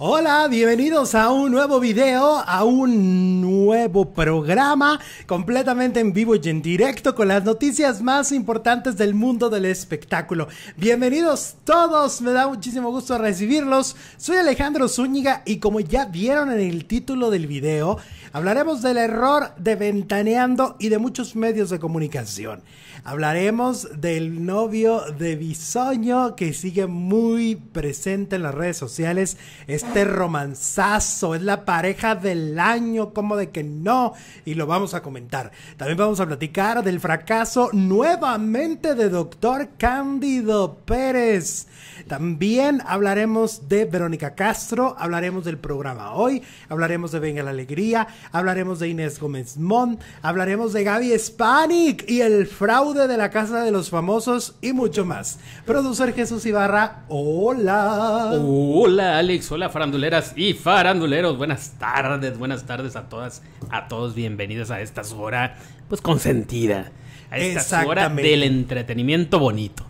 Hola, bienvenidos a un nuevo video, a un nuevo programa completamente en vivo y en directo con las noticias más importantes del mundo del espectáculo. Bienvenidos todos, me da muchísimo gusto recibirlos. Soy Alejandro Zúñiga y como ya vieron en el título del video, hablaremos del error de Ventaneando y de muchos medios de comunicación. Hablaremos del novio de Bisoño que sigue muy presente en las redes sociales. Este romanzazo, es la pareja del año, como de que no, y lo vamos a comentar. También vamos a platicar del fracaso nuevamente de Dr. Cándido Pérez. También hablaremos de Verónica Castro, hablaremos del programa Hoy, hablaremos de Venga la Alegría, hablaremos de Inés Gómez Mont, hablaremos de Gaby Spanik y el fraude de la Casa de los Famosos y mucho más. Producer Jesús Ibarra, hola. Hola Alex, hola faranduleras y faranduleros, buenas tardes a todas, a todos, bienvenidos a esta hora, pues consentida, a esta hora del entretenimiento bonito.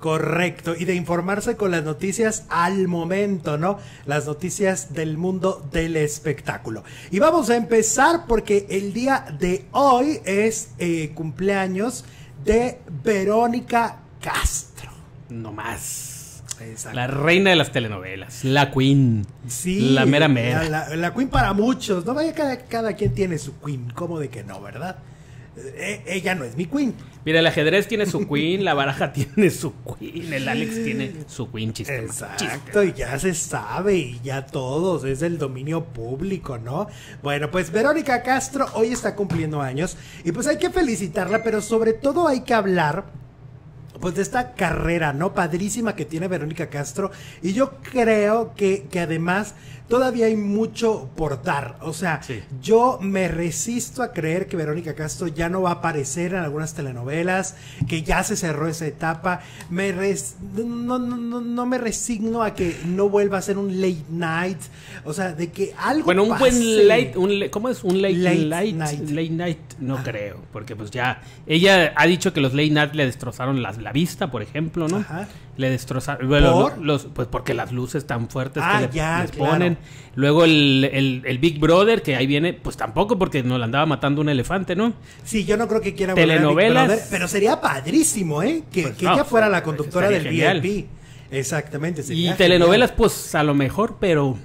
Correcto, y de informarse con las noticias al momento, ¿no? Las noticias del mundo del espectáculo. Y vamos a empezar porque el día de hoy es cumpleaños de Verónica Castro. No más. Exacto. La reina de las telenovelas, la queen. Sí, la mera mera. La queen para muchos, ¿no? Vaya, cada quien tiene su queen, ¿cómo de que no, verdad? Ella no es mi queen. Mira, el ajedrez tiene su queen, la baraja tiene su queen, el Alex tiene su queen chiste. Exacto, y ya se sabe, y ya todos, es del dominio público, ¿no? Bueno, pues Verónica Castro hoy está cumpliendo años, y pues hay que felicitarla, pero sobre todo hay que hablar pues de esta carrera, ¿no? Padrísima que tiene Verónica Castro, y yo creo que además todavía hay mucho por dar. O sea, sí, yo me resisto a creer que Verónica Castro ya no va a aparecer en algunas telenovelas, que ya se cerró esa etapa. No me resigno a que no vuelva a ser un late night. O sea, de que algo bueno, un pase. Buen late, ¿cómo es? Un late night, no creo, porque pues ya, ella ha dicho que los late night le destrozaron la vista, por ejemplo, ¿no? Ajá. Le destrozaron, bueno, pues porque las luces tan fuertes que les ponen. Luego el Big Brother, que ahí viene, pues tampoco, porque nos la andaba matando un elefante, ¿no? Sí, yo no creo que quiera telenovelas, Big Brother, pero sería padrísimo, ¿eh? Que ella fuera la conductora del VIP. Exactamente. Y telenovelas, pues a lo mejor, pero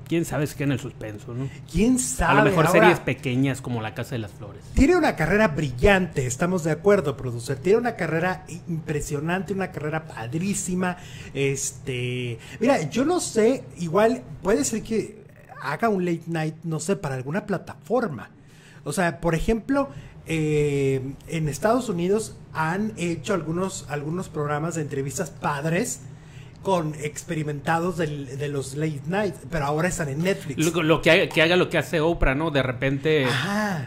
quién sabe si queda en el suspenso, ¿no? Quién sabe. A lo mejor series pequeñas como La Casa de las Flores. Tiene una carrera brillante, estamos de acuerdo, producer. Tiene una carrera impresionante, una carrera padrísima. Mira, yo no sé, igual puede ser que haga un late night, no sé, para alguna plataforma. O sea, por ejemplo, en Estados Unidos han hecho algunos programas de entrevistas padres con experimentados de los late night, pero ahora están en Netflix. Que haga lo que hace Oprah, ¿no? De repente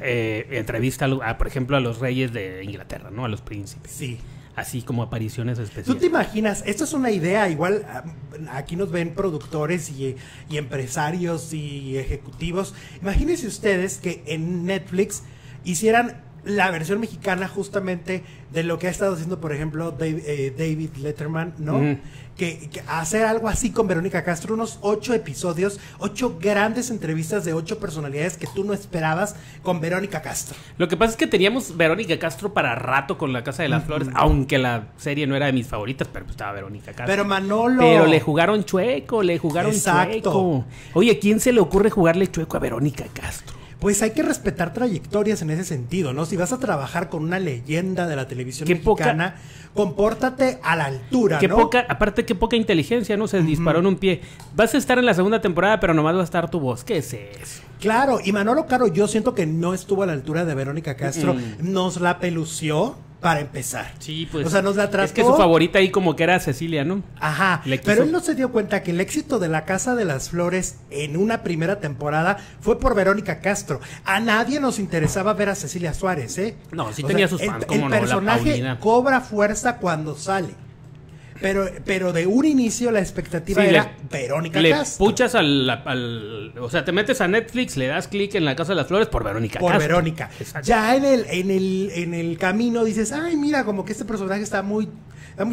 entrevista, por ejemplo, a los reyes de Inglaterra, ¿no? A los príncipes. Sí. Así como apariciones especiales. ¿Tú te imaginas? Esto es una idea, igual aquí nos ven productores y empresarios y ejecutivos. Imagínense ustedes que en Netflix hicieran la versión mexicana justamente de lo que ha estado haciendo, por ejemplo, David Letterman, ¿no? Que hacer algo así con Verónica Castro, unos 8 episodios, 8 grandes entrevistas de 8 personalidades que tú no esperabas con Verónica Castro. Lo que pasa es que teníamos Verónica Castro para rato con La Casa de las Flores, aunque la serie no era de mis favoritas, pero pues estaba Verónica Castro. Pero Manolo. Pero le jugaron chueco, chueco. Oye, ¿quién se le ocurre jugarle chueco a Verónica Castro? Pues hay que respetar trayectorias en ese sentido, ¿no? Si vas a trabajar con una leyenda de la televisión mexicana, compórtate a la altura, ¿no? Aparte, qué poca inteligencia, ¿no? Se disparó en un pie. Vas a estar en la segunda temporada, pero nomás va a estar tu voz. ¿Qué es eso? Claro, y Manolo Caro, yo siento que no estuvo a la altura de Verónica Castro. Nos la pelució. para empezar. Sí, pues. O sea, nos la trató. Es que su favorita ahí como que era Cecilia, ¿no? Ajá. Pero él no se dio cuenta que el éxito de La Casa de las Flores en una primera temporada fue por Verónica Castro. A nadie nos interesaba ver a Cecilia Suárez, ¿eh? No, sí tenía sus fans, como el personaje cobra fuerza cuando sale. Pero de un inicio la expectativa era Verónica Castro. Le puchas o sea, te metes a Netflix, le das clic en La Casa de las Flores por Verónica Castro. Por Verónica. Exacto. Ya en el camino dices, ay, mira, como que este personaje está muy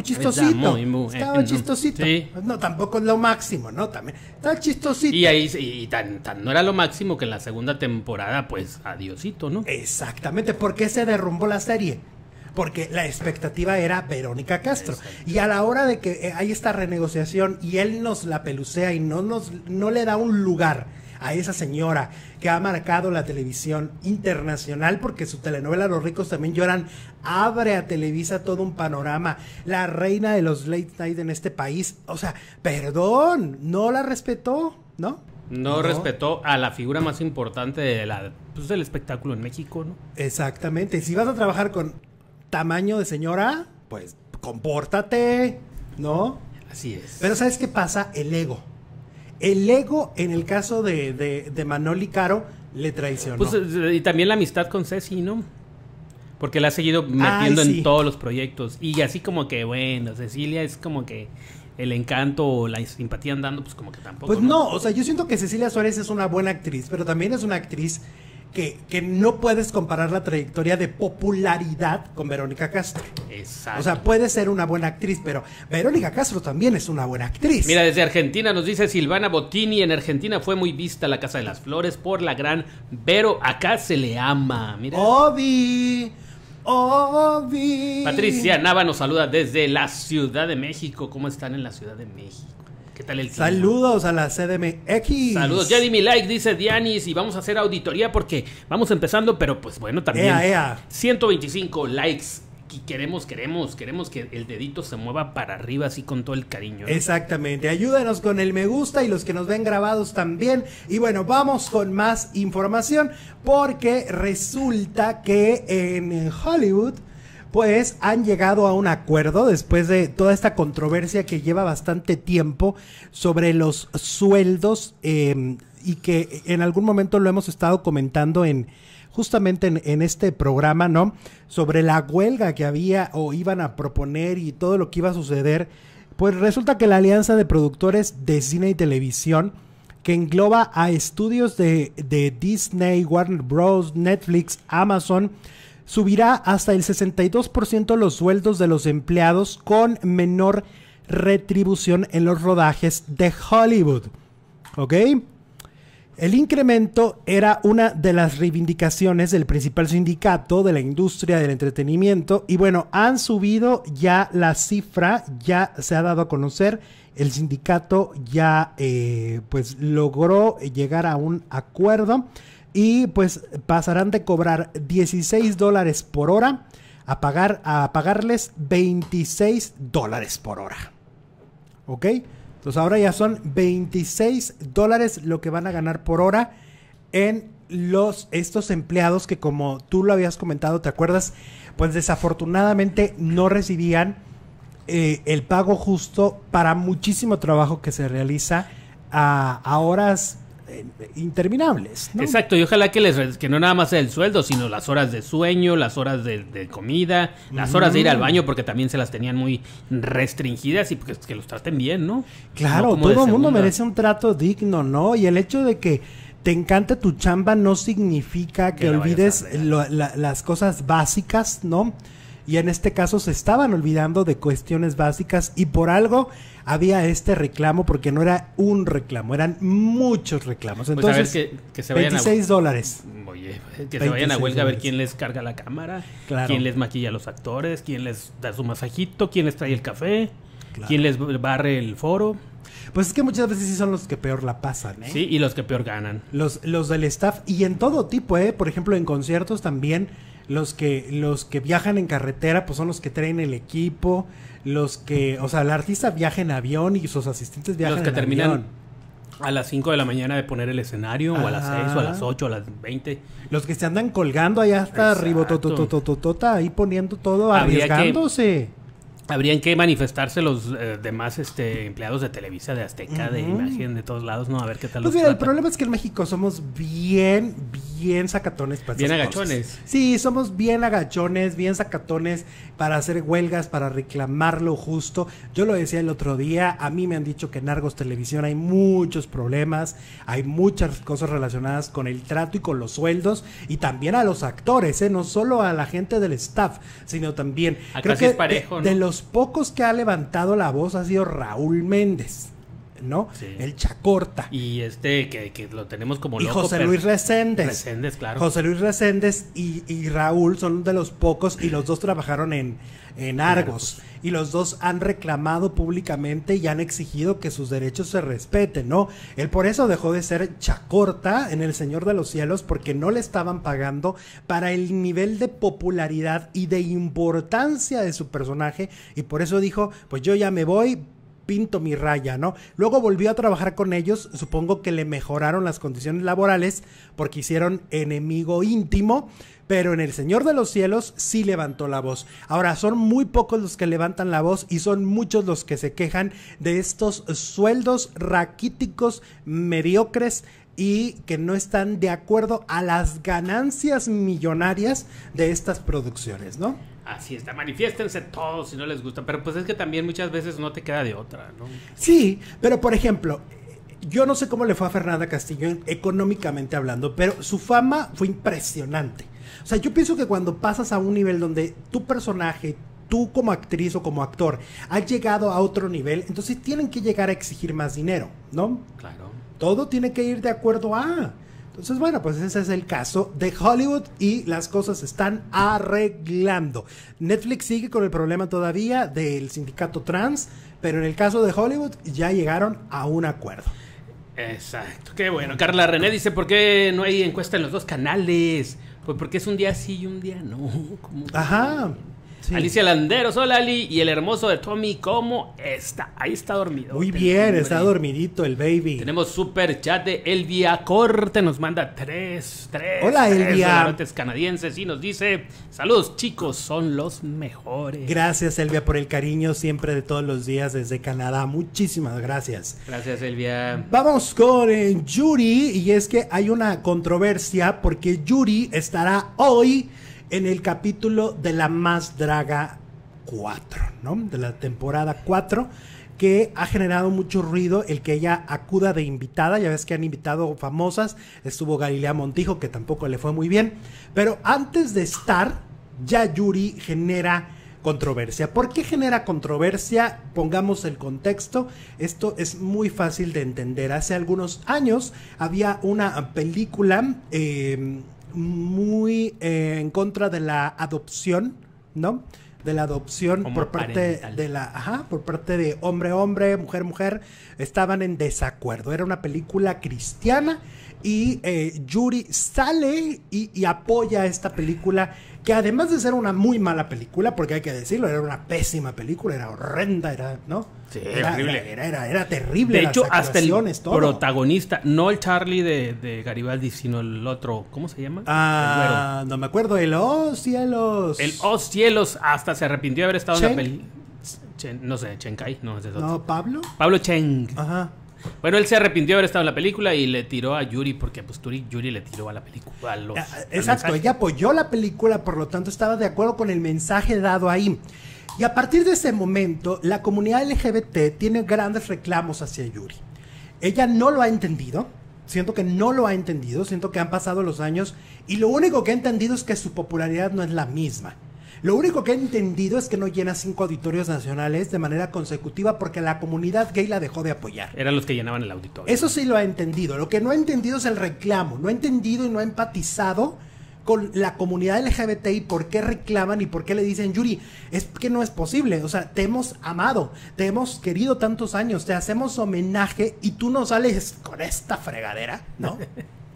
chistosito. Estaba chistosito. Sí. No, tampoco es lo máximo, ¿no? También está chistosito. Y ahí tan no era lo máximo que en la segunda temporada, pues, adiosito, ¿no? Exactamente. ¿Por qué se derrumbó la serie? Porque la expectativa era Verónica Castro. Exacto. Y a la hora de que hay esta renegociación y él nos la pelucea y no le da un lugar a esa señora que ha marcado la televisión internacional, porque su telenovela Los ricos también lloran abre a Televisa todo un panorama, la reina de los late night en este país. O sea, perdón, no la respetó, ¿no? No respetó a la figura más importante del espectáculo en México, ¿no? Exactamente. Si vas a trabajar con tamaño de señora, pues compórtate, ¿no? Así es. Pero ¿sabes qué pasa? El ego. El ego, en el caso de Manoli Caro, le traicionó. Pues, y también la amistad con Ceci, ¿no? Porque la ha seguido metiendo en todos los proyectos. Y así como que, bueno, Cecilia es como que el encanto o la simpatía andando, pues como que tampoco. Pues no, o sea, yo siento que Cecilia Suárez es una buena actriz, pero también es una actriz que no puedes comparar la trayectoria de popularidad con Verónica Castro. Exacto. O sea, puede ser una buena actriz, pero Verónica Castro también es una buena actriz. Mira, desde Argentina nos dice Silvana Bottini, en Argentina fue muy vista La Casa de las Flores por la gran Vero, acá se le ama. Mira. Obi. Patricia Nava nos saluda desde la Ciudad de México. ¿Cómo están en la Ciudad de México? ¿Qué tal el clima? Saludos a la CDMX. Saludos. Ya di mi like, dice Dianis, y vamos a hacer auditoría porque vamos empezando, pero pues bueno, también 125 likes. Y queremos que el dedito se mueva para arriba así con todo el cariño, ¿no? Exactamente. Ayúdanos con el me gusta y los que nos ven grabados también. Y bueno, vamos con más información porque resulta que en Hollywood pues han llegado a un acuerdo después de toda esta controversia que lleva bastante tiempo sobre los sueldos y que en algún momento lo hemos estado comentando justamente en este programa, ¿no? Sobre la huelga que había o iban a proponer y todo lo que iba a suceder. Pues resulta que la alianza de productores de cine y televisión, que engloba a estudios de Disney, Warner Bros., Netflix, Amazon, subirá hasta el 62% los sueldos de los empleados con menor retribución en los rodajes de Hollywood. ¿Ok? El incremento era una de las reivindicaciones del principal sindicato de la industria del entretenimiento y bueno, han subido ya la cifra, ya se ha dado a conocer, el sindicato ya pues logró llegar a un acuerdo y pues pasarán de cobrar $16 por hora a pagarles $26 por hora. ¿Ok? Entonces ahora ya son $26 lo que van a ganar por hora en estos empleados que, como tú lo habías comentado, ¿te acuerdas? Pues desafortunadamente no recibían el pago justo para muchísimo trabajo que se realiza a horas interminables, ¿no? Exacto, y ojalá que no nada más sea el sueldo, sino las horas de sueño, las horas de comida, las horas de ir al baño, porque también se las tenían muy restringidas y pues, que los traten bien, ¿no? Claro, no todo el mundo merece un trato digno, ¿no? Y el hecho de que te encante tu chamba no significa que olvides las cosas básicas, ¿no? Y en este caso se estaban olvidando de cuestiones básicas y por algo había este reclamo, porque no era un reclamo, eran muchos reclamos. Entonces, pues a ver que se vayan $26. Oye, que se vayan a huelga a ver quién les carga la cámara, claro, quién les maquilla a los actores, quién les da su masajito, quién les trae el café, claro, quién les barre el foro. Pues es que muchas veces sí son los que peor la pasan, ¿eh? Sí, y los que peor ganan. Los del staff y en todo tipo, ¿eh? Por ejemplo, en conciertos también. Los que viajan en carretera, pues son los que traen el equipo. O sea, el artista viaja en avión y sus asistentes viajan en avión. A las 5 de la mañana de poner el escenario, o a las 6, o a las 8, o a las 20. Los que se andan colgando allá hasta arriba, ahí poniendo todo, arriesgándose. Habrían que manifestarse los demás empleados de Televisa, de Azteca, de Imagen, de todos lados, ¿no? A ver qué tal. Pues mira, el problema es que en México somos bien sacatones para bien agachones. Cosas. Sí, somos bien agachones, bien sacatones para hacer huelgas, para reclamar lo justo. Yo lo decía el otro día, a mí me han dicho que en Argos Televisión hay muchos problemas, hay muchas cosas relacionadas con el trato y con los sueldos, y también a los actores, no solo a la gente del staff, sino también... Creo que es parejo, ¿no? De los pocos que ha levantado la voz ha sido Raúl Méndez, ¿no? Sí. El Chacorta. Y que lo tenemos como loco. Y José Luis Reséndez. Reséndez, claro. José Luis Reséndez y Raúl son de los pocos, y los dos trabajaron en Argos. Y los dos han reclamado públicamente y han exigido que sus derechos se respeten, ¿no? Él por eso dejó de ser Chacorta en El Señor de los Cielos, porque no le estaban pagando para el nivel de popularidad y de importancia de su personaje, y por eso dijo, pues yo ya me voy, pinto mi raya, ¿no? Luego volvió a trabajar con ellos, supongo que le mejoraron las condiciones laborales porque hicieron enemigo íntimo, pero en El Señor de los Cielos sí levantó la voz. Ahora, son muy pocos los que levantan la voz y son muchos los que se quejan de estos sueldos raquíticos, mediocres, y que no están de acuerdo a las ganancias millonarias de estas producciones, ¿no? Así está, manifiéstense todos si no les gusta, pero pues es que también muchas veces no te queda de otra, ¿no? Sí, pero por ejemplo, yo no sé cómo le fue a Fernanda Castillo económicamente hablando, pero su fama fue impresionante. O sea, yo pienso que cuando pasas a un nivel donde tu personaje, tú como actriz o como actor, has llegado a otro nivel, entonces tienen que llegar a exigir más dinero, ¿no? Claro. Todo tiene que ir de acuerdo a... Entonces, bueno, pues ese es el caso de Hollywood y las cosas se están arreglando. Netflix sigue con el problema todavía del sindicato trans, pero en el caso de Hollywood ya llegaron a un acuerdo. Exacto, qué bueno. Carla René dice, ¿por qué no hay encuesta en los dos canales? Pues porque es un día sí y un día no. Ajá. Sí. Alicia Landeros, hola Ali, y el hermoso de Tommy, ¿cómo está? Ahí está dormido. Muy bien, está dormidito el baby. Tenemos super chat de Elvia Corte, nos manda tres hola Elvia. Tres canadienses y nos dice, saludos chicos, son los mejores. Gracias Elvia por el cariño siempre de todos los días desde Canadá, muchísimas gracias. Gracias Elvia. Vamos con Yuri, y es que hay una controversia porque Yuri estará hoy en el capítulo de La Más Draga 4, ¿no? De la temporada 4, que ha generado mucho ruido el que ella acuda de invitada. Ya ves que han invitado famosas, estuvo Galilea Montijo, que tampoco le fue muy bien, pero antes de estar, ya Yuri genera controversia. ¿Por qué genera controversia? Pongamos el contexto. Esto es muy fácil de entender. Hace algunos años había una película muy en contra de la adopción, ¿no? De la adopción por parte de por parte de hombre, mujer, estaban en desacuerdo. Era una película cristiana y Yuri sale y apoya esta película, que además de ser una muy mala película, porque hay que decirlo, era una pésima película, era horrenda, era, ¿no? Sí, horrible. Era terrible. De hecho, hasta el todo. Protagonista, no el Charlie de Garibaldi, sino el otro, ¿cómo se llama? No me acuerdo, el Oh Cielos. El Oh Cielos, hasta se arrepintió de haber estado en la película. No sé, Chenkai, no, ese es otro. No, Pablo Cheng. Ajá. Bueno, él se arrepintió de haber estado en la película y le tiró a Yuri, porque pues Yuri le tiró a la película. Exacto, ella apoyó la película, por lo tanto estaba de acuerdo con el mensaje dado ahí. Y a partir de ese momento, la comunidad LGBT tiene grandes reclamos hacia Yuri. Ella no lo ha entendido, siento que no lo ha entendido, siento que han pasado los años y lo único que ha entendido es que su popularidad no es la misma. Lo único que ha entendido es que no llena 5 auditorios nacionales de manera consecutiva porque la comunidad gay la dejó de apoyar. Eran los que llenaban el auditorio. Eso sí lo ha entendido. Lo que no ha entendido es el reclamo. No ha entendido y no ha empatizado con la comunidad LGBT y por qué reclaman y por qué le dicen, Yuri, es que no es posible, o sea, te hemos amado, te hemos querido tantos años, te hacemos homenaje y tú no sales con esta fregadera, ¿no?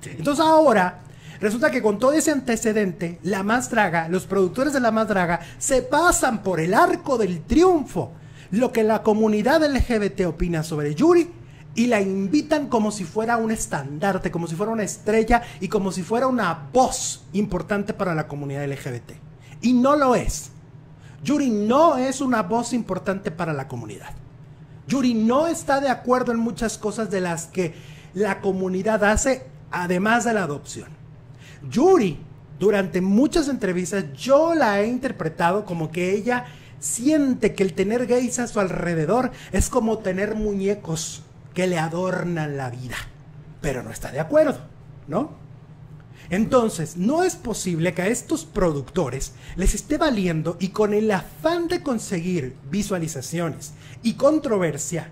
Sí. Entonces ahora resulta que con todo ese antecedente, La Más Draga, los productores de La Más Draga se pasan por el arco del triunfo lo que la comunidad LGBT opina sobre Yuri y la invitan como si fuera un estandarte, como si fuera una estrella y como si fuera una voz importante para la comunidad LGBT. Y no lo es. Yuri no es una voz importante para la comunidad. Yuri no está de acuerdo en muchas cosas de las que la comunidad hace, además de la adopción. Yuri, durante muchas entrevistas, yo la he interpretado como que ella siente que el tener gays a su alrededor es como tener muñecos que le adornan la vida, pero no está de acuerdo, ¿no? Entonces, no es posible que a estos productores les esté valiendo y con el afán de conseguir visualizaciones y controversia,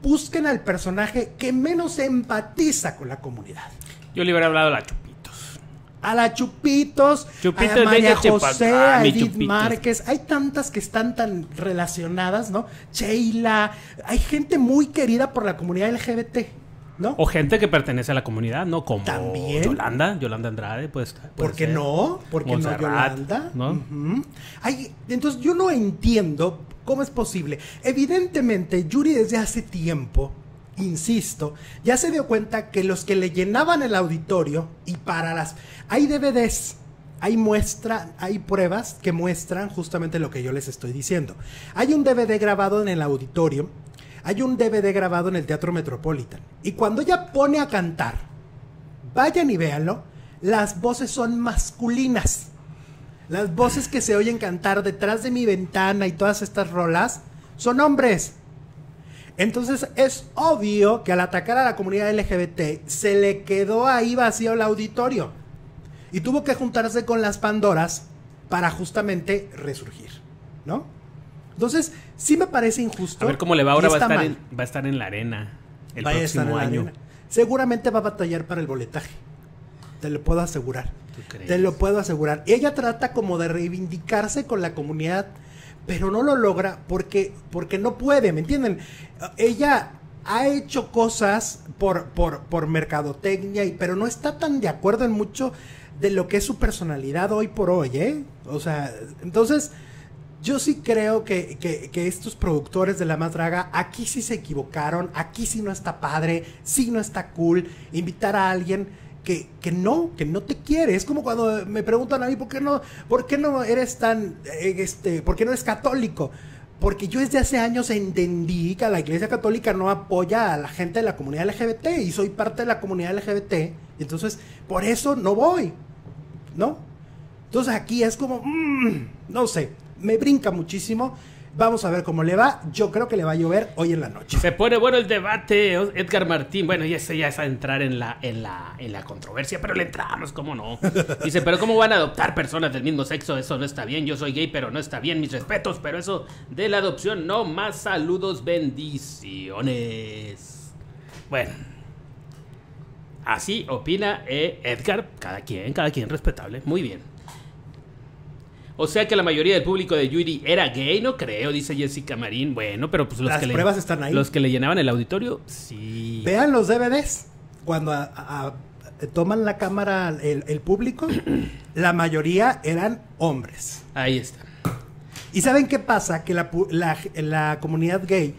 busquen al personaje que menos empatiza con la comunidad. Yo le hubiera hablado a la Chupitos. A la Chupitos, a María José, a Edith Márquez. Hay tantas que están tan relacionadas, ¿no? Sheila. Hay gente muy querida por la comunidad LGBT, ¿no? O gente que pertenece a la comunidad, ¿no? Como también Yolanda Andrade, pues. ¿Por qué no? ¿Por qué no Yolanda? ¿No? Entonces yo no entiendo cómo es posible. Evidentemente, Yuri desde hace tiempo, insisto, ya se dio cuenta que los que le llenaban el auditorio y para las... Hay DVDs, hay pruebas que muestran justamente lo que yo les estoy diciendo. Hay un DVD grabado en el auditorio, hay un DVD grabado en el Teatro Metropolitan. Y cuando ella pone a cantar, vayan y véanlo, las voces son masculinas. Las voces que se oyen cantar detrás de mi ventana y todas estas rolas son hombres. Entonces es obvio que al atacar a la comunidad LGBT se le quedó ahí vacío el auditorio y tuvo que juntarse con las Pandoras para justamente resurgir, ¿no? Entonces sí me parece injusto. A ver cómo le va ahora, va a estar en la arena el próximo año. Seguramente va a batallar para el boletaje, te lo puedo asegurar. Te lo puedo asegurar. Ella trata como de reivindicarse con la comunidad, pero no lo logra porque no puede, ¿me entienden? Ella ha hecho cosas por mercadotecnia, pero no está tan de acuerdo en mucho de lo que es su personalidad hoy por hoy, ¿eh? O sea, entonces yo sí creo que estos productores de La Más Draga aquí sí se equivocaron, aquí sí no está padre, sí no está cool invitar a alguien que no te quiere. Es como cuando me preguntan a mí ¿por qué no eres tan por qué no eres católico? Porque yo desde hace años entendí que la Iglesia Católica no apoya a la gente de la comunidad LGBT y soy parte de la comunidad LGBT, y entonces por eso no voy, ¿no? Entonces aquí es como no sé, me brinca muchísimo. Vamos a ver cómo le va. Yo creo que le va a llover hoy en la noche. Se pone bueno el debate, Edgar Martín. Bueno, ya es a entrar en la controversia, pero le entramos, ¿cómo no? Dice, pero ¿cómo van a adoptar personas del mismo sexo? Eso no está bien. Yo soy gay, pero no está bien. Mis respetos, pero eso de la adopción no. Más saludos, bendiciones. Bueno, así opina Edgar. Cada quien respetable. Muy bien. O sea que la mayoría del público de Yuri era gay, no creo, dice Jessica Marín. Bueno, pero pues las pruebas están ahí. Los que le llenaban el auditorio, sí. Vean los DVDs. Cuando toman la cámara el público, la mayoría eran hombres. Ahí está. ¿Y saben qué pasa? Que la comunidad gay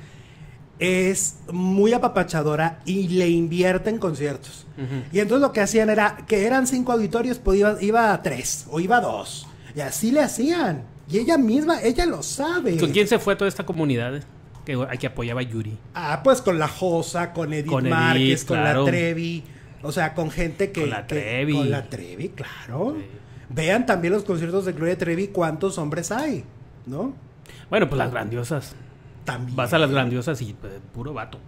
es muy apapachadora y le invierte en conciertos. Y entonces lo que hacían era que eran 5 auditorios, pues iba a 3 o iba a 2. Y así le hacían. Y ella lo sabe. ¿Con quién se fue toda esta comunidad que apoyaba a Yuri? Pues con la Josa, con Edith Márquez, claro. Con la Trevi. O sea, con gente que... Con la Trevi. Con la Trevi, claro. Sí. Vean también los conciertos de Gloria Trevi, cuántos hombres hay, ¿no? Bueno, pues las grandiosas. También. Vas a las grandiosas y puro vato.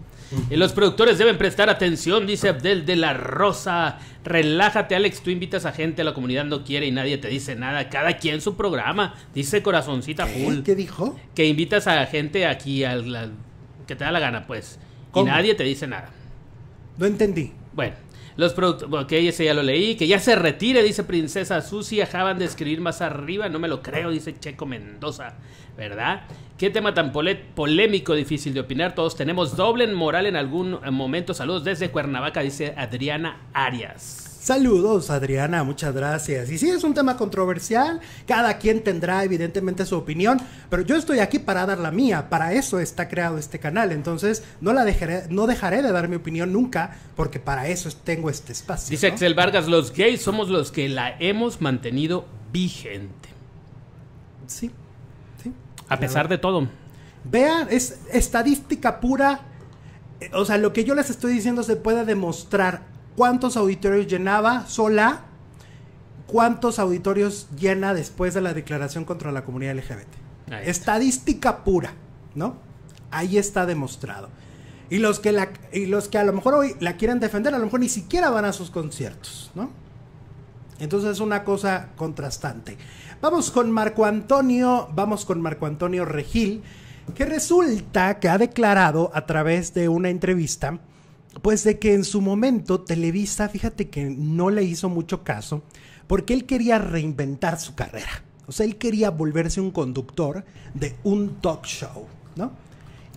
Y los productores deben prestar atención, dice Abdel de la Rosa. Relájate, Alex, tú invitas a gente, la comunidad no quiere y nadie te dice nada. Cada quien su programa, dice Corazoncita Full. ¿Qué dijo? Que invitas a gente aquí que te da la gana, pues. ¿Cómo? Y nadie te dice nada. No entendí. Bueno, los productores, que ese ya lo leí, que ya se retire, dice Princesa Susi. Acaban de escribir más arriba, no me lo creo, dice Checo Mendoza, ¿verdad? Qué tema tan polémico, difícil de opinar. Todos tenemos doble moral en algún momento. Saludos desde Cuernavaca, dice Adriana Arias. Saludos, Adriana, muchas gracias. Y sí, es un tema controversial, cada quien tendrá evidentemente su opinión, pero yo estoy aquí para dar la mía, para eso está creado este canal, entonces no dejaré de dar mi opinión nunca, porque para eso tengo este espacio. Dice Axel Vargas, los gays somos los que la hemos mantenido vigente. Sí, sí. A pesar de todo. Vean, es estadística pura, o sea, lo que yo les estoy diciendo se puede demostrar. ¿Cuántos auditorios llenaba sola? ¿Cuántos auditorios llena después de la declaración contra la comunidad LGBT? Estadística pura, ¿no? Ahí está demostrado. Y los que a lo mejor hoy la quieren defender, a lo mejor ni siquiera van a sus conciertos, ¿no? Entonces es una cosa contrastante. Vamos con Marco Antonio Regil, que resulta que ha declarado a través de una entrevista, pues de que en su momento Televisa, fíjate que no le hizo mucho caso, porque él quería reinventar su carrera. O sea, él quería volverse un conductor de un talk show, ¿no?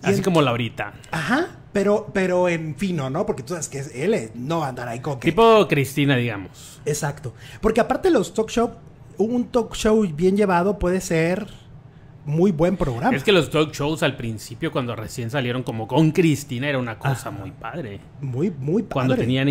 Así como Laurita. Ajá, pero en fino, ¿no? Porque tú sabes que él no va a andar ahí con que... Tipo Cristina, digamos. Exacto. Porque aparte los talk show, un talk show bien llevado puede ser... muy buen programa. Es que los talk shows al principio, cuando recién salieron como con Cristina, era una cosa muy padre. Muy padre. Cuando tenían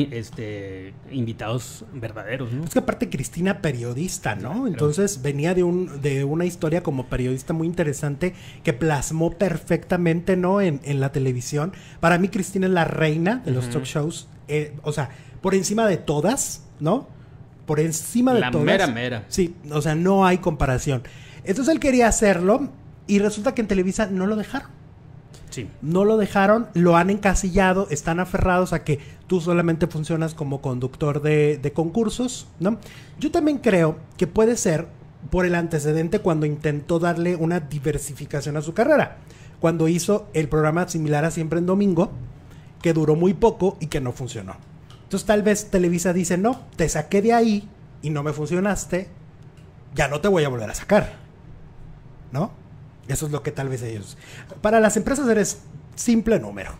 invitados verdaderos, ¿no? Es que aparte Cristina periodista, ¿no? Claro. Entonces venía de una historia como periodista muy interesante que plasmó perfectamente, ¿no? En la televisión. Para mí Cristina es la reina de los talk shows. O sea, por encima de todas, ¿no? Por encima de todas. La mera. Sí, o sea, no hay comparación. Entonces él quería hacerlo y resulta que en Televisa no lo dejaron. Sí. No lo dejaron, lo han encasillado, están aferrados a que tú solamente funcionas como conductor de concursos, ¿no? Yo también creo que puede ser por el antecedente cuando intentó darle una diversificación a su carrera. Cuando hizo el programa similar a Siempre en Domingo, que duró muy poco y que no funcionó. Entonces tal vez Televisa dice, no, te saqué de ahí y no me funcionaste, ya no te voy a volver a sacar. ¿No? Eso es lo que tal vez ellos... Para las empresas eres simple número.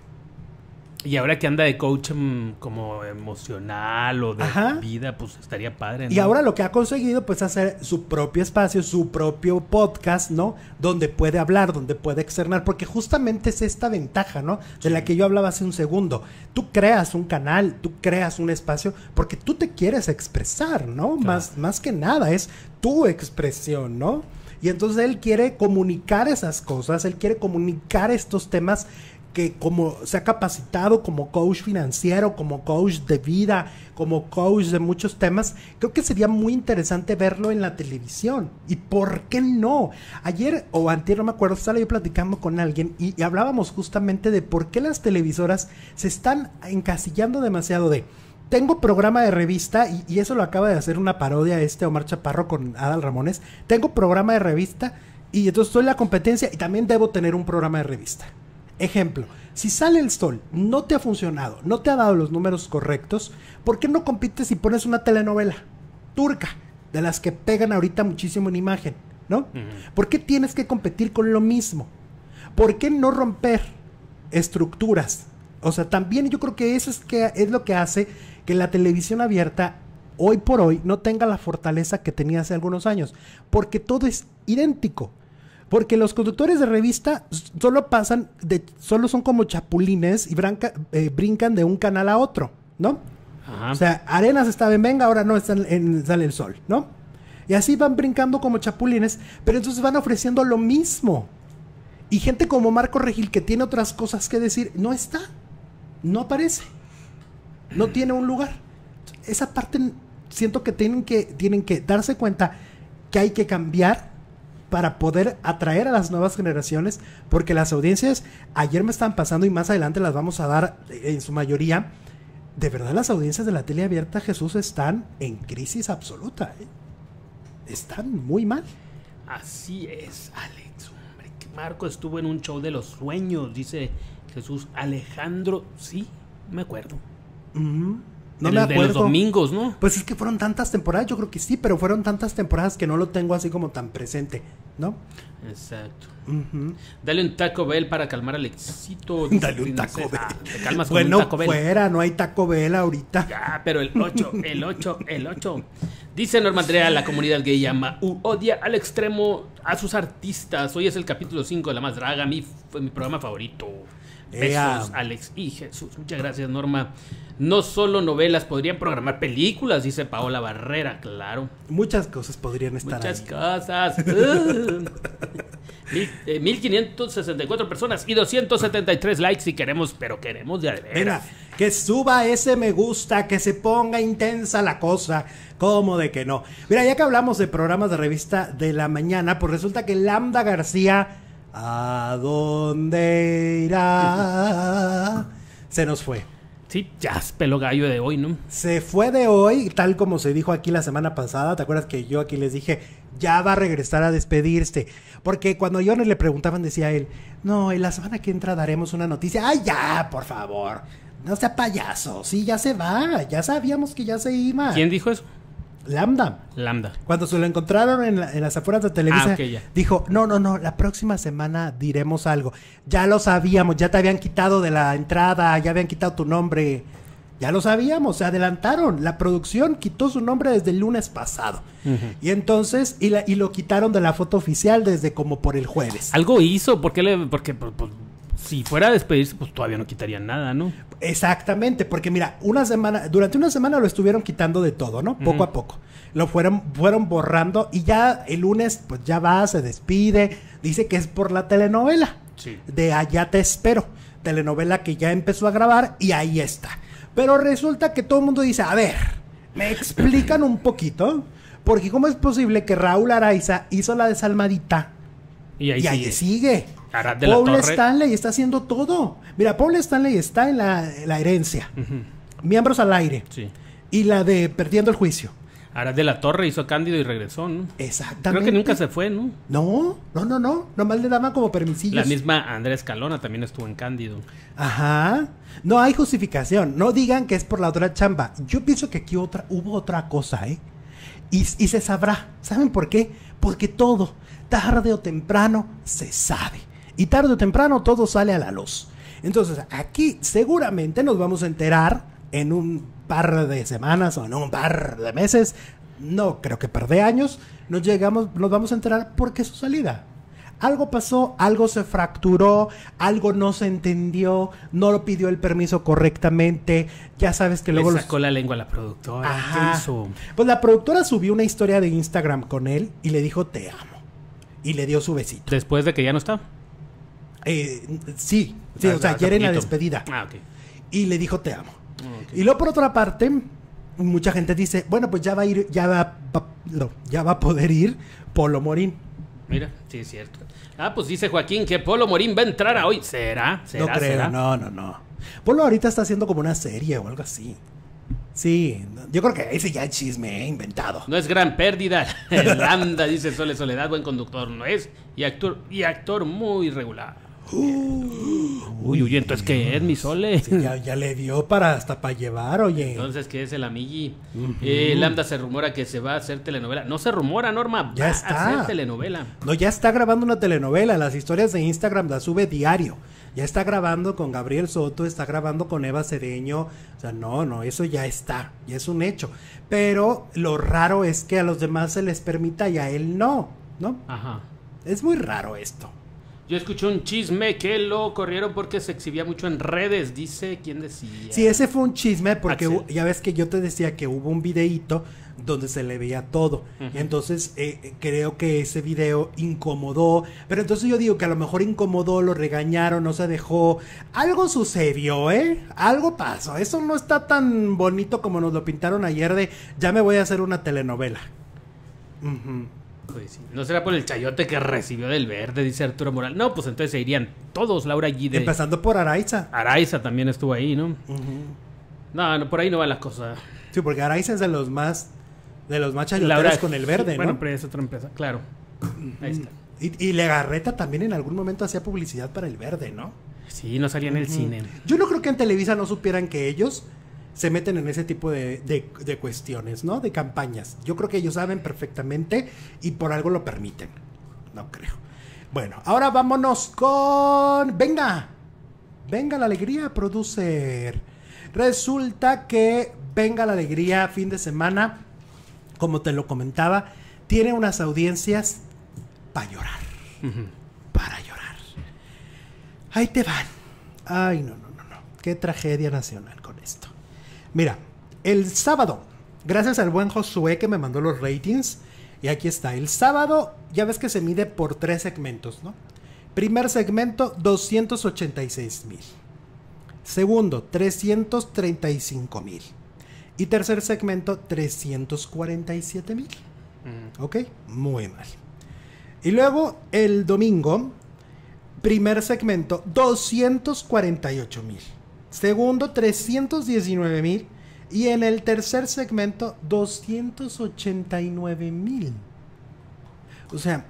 Y ahora que anda de coach como emocional o de vida, pues estaría padre, ¿no? Y ahora lo que ha conseguido, pues, hacer su propio espacio, su propio podcast, ¿no? Donde puede hablar, donde puede externar, porque justamente es esta ventaja, ¿no? De la que yo hablaba hace un segundo. Tú creas un canal, tú creas un espacio, porque tú te quieres expresar, ¿no? Claro. Más que nada, es tu expresión, ¿no? Y entonces él quiere comunicar esas cosas, él quiere comunicar estos temas que como se ha capacitado como coach financiero, como coach de vida, como coach de muchos temas. Creo que sería muy interesante verlo en la televisión. ¿Y por qué no? Ayer o antier, no me acuerdo, estaba yo platicando con alguien y hablábamos justamente de por qué las televisoras se están encasillando demasiado de... Tengo programa de revista, y eso lo acaba de hacer una parodia Omar Chaparro con Adal Ramones. Tengo programa de revista y entonces estoy en la competencia y también debo tener un programa de revista. Ejemplo, si Sale el Sol no te ha funcionado, no te ha dado los números correctos, ¿por qué no compites y pones una telenovela turca, de las que pegan ahorita muchísimo en imagen, ¿no? ¿Por qué tienes que competir con lo mismo? ¿Por qué no romper estructuras? O sea, también yo creo que eso es lo que hace que la televisión abierta hoy por hoy no tenga la fortaleza que tenía hace algunos años, porque todo es idéntico. Porque los conductores de revista solo son como chapulines y brincan de un canal a otro, ¿no? Ajá. O sea, Arenas estaba en Venga, ahora no está en Sale el Sol, ¿no? Y así van brincando como chapulines, pero entonces van ofreciendo lo mismo. Y gente como Marco Regil, que tiene otras cosas que decir, no está, no aparece, no tiene un lugar. Esa parte siento que tienen que darse cuenta que hay que cambiar para poder atraer a las nuevas generaciones, porque las audiencias, ayer me están pasando y más adelante las vamos a dar en su mayoría, de verdad las audiencias de la tele abierta, Jesús, están en crisis absoluta, ¿eh? Están muy mal. Así es, Alex, hombre, que Marco estuvo en un show de los sueños, dice Jesús. Alejandro, sí, me acuerdo. No me acuerdo. De los domingos, ¿no? Pues es que fueron tantas temporadas, yo creo que sí, pero fueron tantas temporadas que no lo tengo así como tan presente, ¿no? Exacto. Dale un Taco Bell para calmar al éxito. Dale un Taco Bell. Te calmas con bueno, un Taco Bell. Fuera, no hay Taco Bell ahorita. Ya, pero el 8. Dice Norma Andrea, la comunidad gay ama odia al extremo a sus artistas. Hoy es el capítulo 5 de La Más Draga, mi programa favorito. Besos, Alex y Jesús. Muchas gracias, Norma. No solo novelas, podrían programar películas, dice Paola Barrera, claro. Muchas cosas podrían estar Muchas ahí. cosas. 1564 personas y 273 likes si queremos, pero queremos de veras. Mira, que suba ese me gusta, que se ponga intensa la cosa. ¿Cómo de que no? Mira, ya que hablamos de programas de revista de la mañana, pues resulta que Lambda García, ¿a dónde irá? Se nos fue. Sí, ya es pelo gallo de hoy, ¿no? Se fue de hoy, tal como se dijo aquí la semana pasada. ¿Te acuerdas que yo aquí les dije, ya va a regresar a despedirse? Porque cuando yo le preguntaban, decía él, no, en la semana que entra daremos una noticia. ¡Ay, ya, por favor! No sea payaso. Sí, ya se va. Ya sabíamos que ya se iba. ¿Quién dijo eso? Lambda. Cuando se lo encontraron en las afueras de Televisa, okay, dijo, no, la próxima semana diremos algo. Ya lo sabíamos, ya te habían quitado de la entrada, ya habían quitado tu nombre. Ya lo sabíamos, se adelantaron. La producción quitó su nombre desde el lunes pasado. Y entonces, y lo quitaron de la foto oficial desde como por el jueves. Algo hizo, porque si fuera a despedirse, pues todavía no quitarían nada, ¿no? Exactamente, porque mira, durante una semana lo estuvieron quitando de todo, ¿no? Poco a poco. Lo fueron borrando y ya el lunes, pues ya va, se despide. Dice que es por la telenovela. Sí. De Allá te espero. Telenovela que ya empezó a grabar y ahí está. Pero resulta que todo el mundo dice, a ver, ¿me explican un poquito? Porque ¿cómo es posible que Raúl Araiza hizo la desalmadita? Y ahí sigue. Paul Stanley está haciendo todo. Mira, Paul Stanley está en la herencia. Miembros al aire. Sí. Y la de Perdiendo el Juicio. Arad de la Torre hizo Cándido y regresó, ¿no? Exactamente. Creo que nunca se fue, ¿no? No. Nomás le daban como permisillos. La misma Andrea Escalona también estuvo en Cándido. Ajá. No hay justificación. No digan que es por la otra chamba. Yo pienso que aquí hubo otra cosa, ¿eh? Y se sabrá. ¿Saben por qué? Porque todo, tarde o temprano, se sabe. Y tarde o temprano todo sale a la luz. Entonces, aquí seguramente nos vamos a enterar en un par de semanas o en un par de meses. No creo que par de años. Nos vamos a enterar por qué su salida. Algo pasó, algo se fracturó, algo no se entendió, no lo pidió el permiso correctamente. Ya sabes que luego le sacó la lengua a la productora. Ajá. Pues la productora subió una historia de Instagram con él y le dijo te amo. Y le dio su besito. ¿Después de que ya no está? Sí, o sea, ayer en la despedida. Ok. Y le dijo te amo. Okay. Y luego por otra parte, mucha gente dice, bueno, pues ya va a poder ir Polo Morín. Mira, sí es cierto. Pues dice Joaquín que Polo Morín va a entrar a hoy. ¿Será? No creo, ¿será? No. Polo ahorita está haciendo como una serie o algo así. Sí, yo creo que ese ya es chisme inventado. No es gran pérdida. Lambda, dice Soledad, buen conductor no es. Y actor muy regular. Uy, entonces ¿qué es, mi Sole? Sí, ya le dio hasta para llevar, oye. Entonces, ¿qué es el amigui? Lambda se rumora que se va a hacer telenovela. No se rumora, Norma, ya está a hacer telenovela. No, ya está grabando una telenovela. Las historias de Instagram las sube diario. Ya está grabando con Gabriel Soto, está grabando con Eva Cedeño. O sea, no, eso ya está, ya es un hecho. Pero lo raro es que a los demás se les permita y a él no, ¿no? Ajá. Es muy raro esto. Yo escuché un chisme que lo corrieron porque se exhibía mucho en redes, dice, ¿quién decía? Sí, ese fue un chisme porque Axel. Ya ves que yo te decía que hubo un videíto donde se le veía todo. Y entonces creo que ese video incomodó, pero entonces yo digo que a lo mejor incomodó, lo regañaron, no se dejó. Algo sucedió, algo pasó. Eso no está tan bonito como nos lo pintaron ayer de ya me voy a hacer una telenovela. Pues sí. ¿No será por el chayote que recibió del Verde? Dice Arturo Moral. No, pues entonces se irían todos, Laura Guide. Empezando por Araiza. Araiza también estuvo ahí, ¿no? No, por ahí no va la cosa. Sí, porque Araiza es de los más chayoteros con el Verde, ¿no? Bueno, pero es otra empresa, claro. Ahí está. Y Legarreta también en algún momento hacía publicidad para el Verde, ¿no? Sí, no salía en el cine. Yo no creo que en Televisa no supieran que ellos se meten en ese tipo de cuestiones, ¿no? De campañas. Yo creo que ellos saben perfectamente y por algo lo permiten. No creo. Bueno, ahora vámonos con... Venga la Alegría, producer. Resulta que Venga la Alegría, fin de semana, como te lo comentaba, tiene unas audiencias para llorar. Para llorar. Ahí te van. Ay, no. Qué tragedia nacional con esto. Mira, el sábado, gracias al buen Josué que me mandó los ratings, y aquí está. El sábado, ya ves que se mide por 3 segmentos, ¿no? Primer segmento, 286,000. Segundo, 335,000. Y tercer segmento, 347,000. ¿Ok? Muy mal. Y luego, el domingo, primer segmento, 248,000. Segundo, 319,000. Y en el tercer segmento, 289,000. O sea,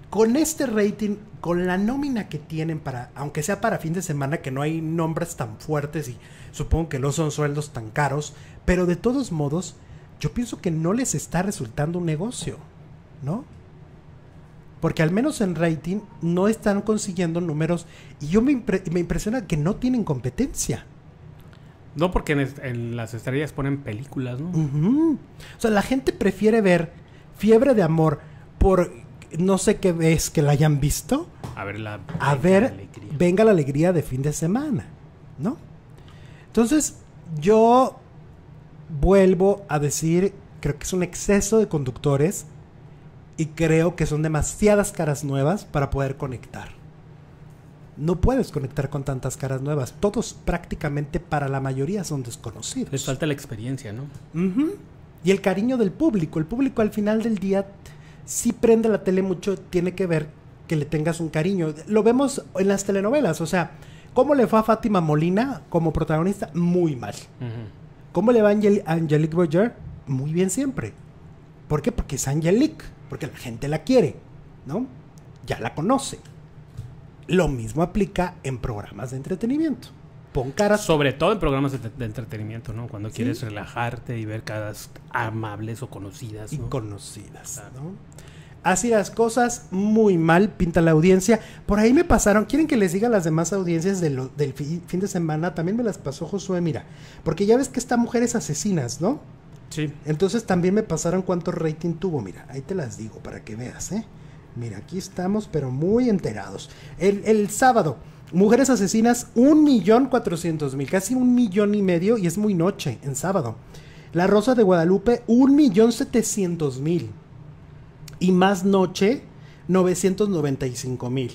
con este rating, con la nómina que tienen para, aunque sea para fin de semana, que no hay nombres tan fuertes y supongo que no son sueldos tan caros, pero de todos modos, yo pienso que no les está resultando un negocio, ¿no? Porque al menos en rating no están consiguiendo números y yo me impresiona que no tienen competencia. No, porque en las estrellas ponen películas, ¿no? O sea, la gente prefiere ver Fiebre de Amor por no sé qué vez que la hayan visto. Venga la Alegría de fin de semana, ¿no? Entonces, yo vuelvo a decir, creo que es un exceso de conductores y creo que son demasiadas caras nuevas para poder conectar. No puedes conectar con tantas caras nuevas. Todos prácticamente para la mayoría son desconocidos. Les falta la experiencia, ¿no? Y el cariño del público. El público al final del día, si prende la tele mucho, tiene que ver que le tengas un cariño. Lo vemos en las telenovelas. O sea, ¿cómo le fue a Fátima Molina como protagonista? Muy mal. ¿Cómo le va a Angelique Boyer? Muy bien siempre. ¿Por qué? Porque es Angelique. Porque la gente la quiere, ¿no? Ya la conoce. Lo mismo aplica en programas de entretenimiento. Pon caras. Sobre todo en programas de entretenimiento, ¿no? Cuando quieres relajarte y ver caras amables o conocidas, ¿no? Y conocidas, ¿no? Así las cosas, muy mal pinta la audiencia. Por ahí me pasaron, ¿quieren que les diga las demás audiencias del fin de semana? También me las pasó Josué, mira. Porque ya ves que esta Mujeres Asesinas, ¿no? Sí. Entonces también me pasaron cuánto rating tuvo, mira. Ahí te las digo para que veas, ¿eh? Mira, aquí estamos, pero muy enterados. El sábado, Mujeres Asesinas, 1,400,000, casi 1,5 millones, y es muy noche, en sábado. La Rosa de Guadalupe, 1,700,000. Y Más Noche, 995,000.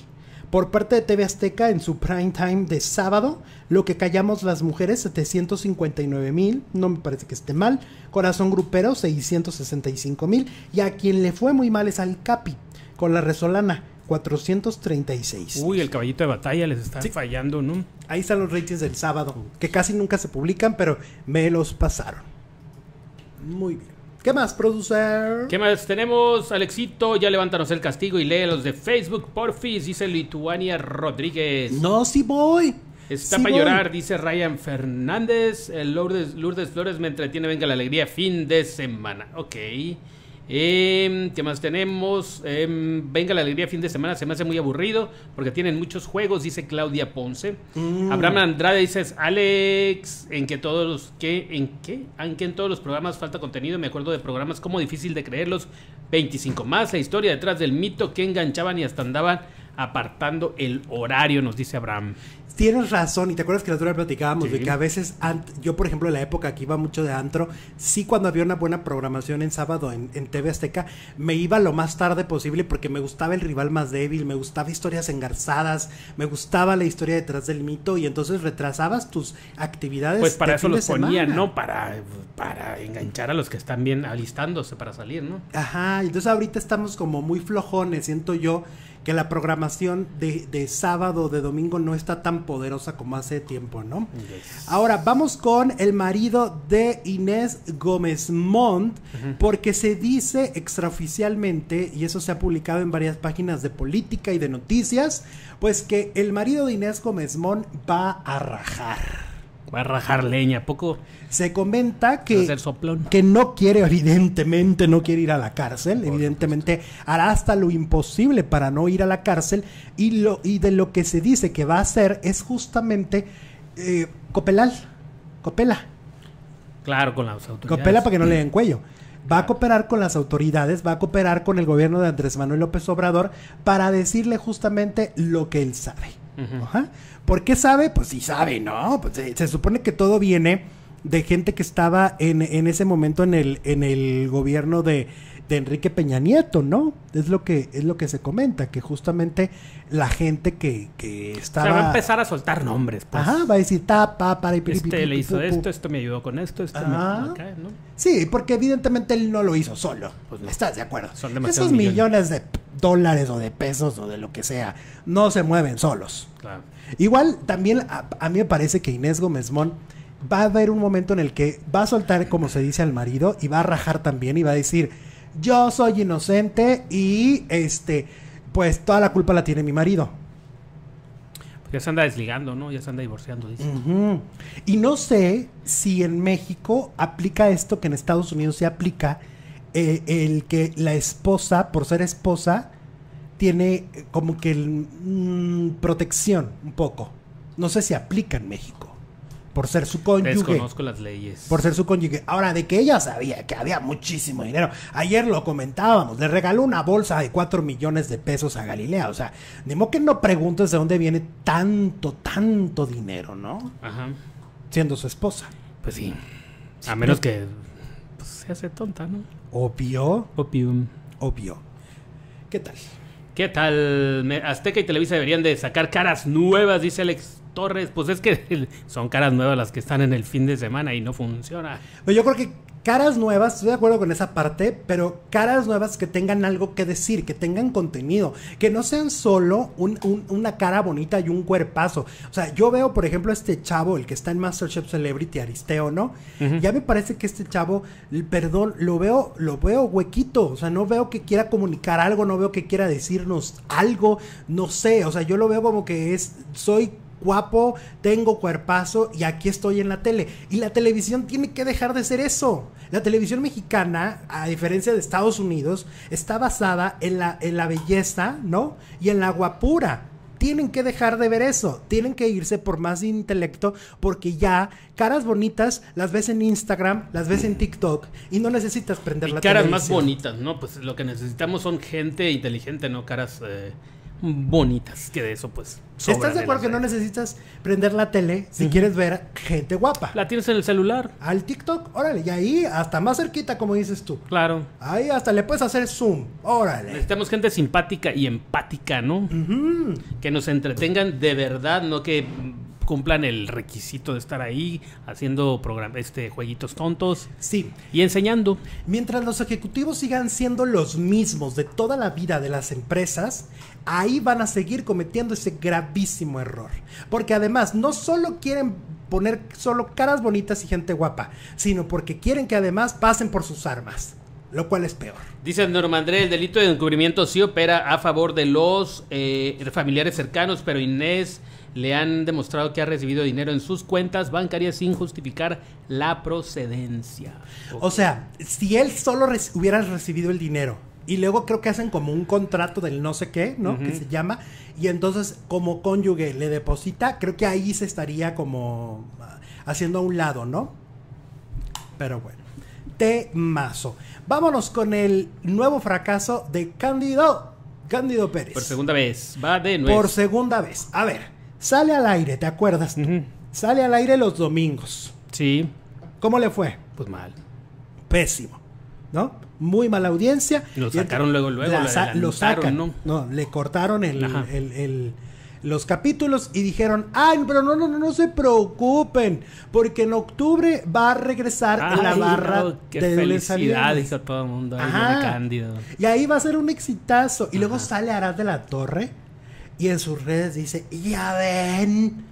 Por parte de TV Azteca, en su prime time de sábado, Lo que callamos las mujeres, 759,000. No me parece que esté mal. Corazón Grupero, 665,000. Y a quien le fue muy mal es al Capi, con La Resolana, 436. Uy, el Caballito de Batalla les está fallando, ¿no? Ahí están los ratings del sábado, que casi nunca se publican, pero me los pasaron. Muy bien. ¿Qué más, producer? ¿Qué más tenemos, Alexito? Ya levántanos el castigo y lee los de Facebook, porfis, dice Lituania Rodríguez. No, sí voy. Está para llorar, dice Ryan Fernández. Lourdes Flores me entretiene, venga la alegría, fin de semana. Ok. ¿Qué más tenemos? Venga la alegría, fin de semana, se me hace muy aburrido porque tienen muchos juegos, dice Claudia Ponce. Abraham Andrade dice, Alex, en que en todos los programas falta contenido. Me acuerdo de programas como Difícil de creerlos, 25 más, la historia detrás del mito, que enganchaban y hasta andaban apartando el horario, nos dice Abraham. Tienes razón, y te acuerdas que la otra vez platicábamos de que a veces, yo por ejemplo en la época que iba mucho de antro, sí, cuando había una buena programación en sábado en TV Azteca, me iba lo más tarde posible porque me gustaba el rival más débil, me gustaba historias engarzadas, me gustaba la historia detrás del mito, y entonces retrasabas tus actividades. Pues para eso los ponían, ¿no? Para enganchar a los que están bien alistándose para salir, ¿no? Ajá, entonces ahorita estamos como muy flojones, siento yo, que la programación de sábado, de domingo no está tan poderosa como hace tiempo, ¿no? Yes. Ahora, vamos con el marido de Inés Gómez Montt, porque se dice extraoficialmente, y eso se ha publicado en varias páginas de política y de noticias, pues que el marido de Inés Gómez Montt va a rajar. Va a rajar leña, ¿a poco? Se comenta que no quiere, evidentemente, no quiere ir a la cárcel. Evidentemente hará hasta lo imposible para no ir a la cárcel. Y de lo que se dice que va a hacer es justamente copela. Claro, con las autoridades. Copela para que no le den cuello. Va a cooperar con las autoridades, va a cooperar con el gobierno de Andrés Manuel López Obrador para decirle justamente lo que él sabe. Ajá. ¿Por qué sabe? Pues sí sabe, ¿no? Pues se supone que todo viene de gente que estaba en ese momento en el gobierno de Enrique Peña Nieto, ¿no? Es lo que se comenta, que justamente la gente que estaba... O sea, va a empezar a soltar nombres, pues. Ajá, va a decir para le hizo esto me ayudó con esto, me cae, ¿no? Sí, porque evidentemente él no lo hizo solo. Pues no. ¿Estás de acuerdo? Son Esos millones de dólares o de pesos o de lo que sea no se mueven solos. Claro. Igual también a mí me parece que Inés Gómez Mont va a haber un momento en el que va a soltar, como se dice, al marido y va a rajar también y va a decir: yo soy inocente y pues toda la culpa la tiene mi marido. Ya se anda desligando, ¿no? Ya se anda divorciando, dice. Y no sé si en México aplica esto que en Estados Unidos se aplica, el que la esposa, por ser esposa, tiene como que protección un poco. No sé si aplica en México. Por ser su cónyuge. Desconozco las leyes. Por ser su cónyuge. Ahora, de que ella sabía que había muchísimo dinero. Ayer lo comentábamos. Le regaló una bolsa de 4 millones de pesos a Galilea. O sea, ni modo que no preguntes de dónde viene tanto dinero, ¿no? Ajá. Siendo su esposa. Pues sí. A menos que pues, se hace tonta, ¿no? Obvio. ¿Qué tal? ¿Qué tal? Azteca y Televisa deberían de sacar caras nuevas, dice Alex Torres. Pues es que son caras nuevas las que están en el fin de semana y no funciona. Pero yo creo que caras nuevas, estoy de acuerdo con esa parte, pero caras nuevas que tengan algo que decir, que tengan contenido, que no sean solo una cara bonita y un cuerpazo. O sea, yo veo, por ejemplo, este chavo, el que está en MasterChef Celebrity, Aristeo, ¿no? Ya me parece que este chavo, perdón, lo veo huequito. O sea, no veo que quiera comunicar algo, no veo que quiera decirnos algo, no sé. O sea, yo lo veo como que soy guapo, tengo cuerpazo y aquí estoy en la tele. Y la televisión tiene que dejar de ser eso. La televisión mexicana, a diferencia de Estados Unidos, está basada en la belleza, ¿no? Y en la guapura. Tienen que dejar de ver eso. Tienen que irse por más intelecto, porque ya caras bonitas las ves en Instagram, las ves en TikTok y no necesitas prender la televisión. Caras más bonitas, ¿no? Pues lo que necesitamos son gente inteligente, no caras bonitas, que de eso pues ¿estás de acuerdo que no necesitas prender la tele si quieres ver gente guapa? La tienes en el celular. Al TikTok, órale, y ahí hasta más cerquita, como dices tú. Claro. Ahí hasta le puedes hacer zoom, órale. Necesitamos gente simpática y empática, ¿no? Que nos entretengan de verdad, no que cumplan el requisito de estar ahí haciendo jueguitos tontos. Sí. Y enseñando. Mientras los ejecutivos sigan siendo los mismos de toda la vida de las empresas, ahí van a seguir cometiendo ese gravísimo error. Porque además no solo quieren poner solo caras bonitas y gente guapa, sino porque quieren que además pasen por sus armas, lo cual es peor. Dice Normandré, el delito de encubrimiento sí opera a favor de los familiares cercanos, pero Inés le han demostrado que ha recibido dinero en sus cuentas bancarias sin justificar la procedencia. O sea, si él solo hubiera recibido el dinero y luego creo que hacen como un contrato del no sé qué, ¿no? Que se llama, y entonces como cónyuge le deposita, creo que ahí se estaría como haciendo a un lado, ¿no? Pero bueno, temazo. Vámonos con el nuevo fracaso de Cándido Pérez. Por segunda vez, va de nuevo. Por segunda vez. A ver, sale al aire, ¿te acuerdas tú? Sale al aire los domingos. Sí. ¿Cómo le fue? Pues mal. Pésimo, ¿no? Muy mala audiencia. Lo sacaron luego. Lo sacan, ¿no? Le cortaron los capítulos y dijeron, ay, pero no se preocupen, porque en octubre va a regresar la barra qué de felicidad, dijo todo el mundo. Ay, Cándido. Y ahí va a ser un exitazo. Y luego sale Arad de la Torre y en sus redes dice, ya ven,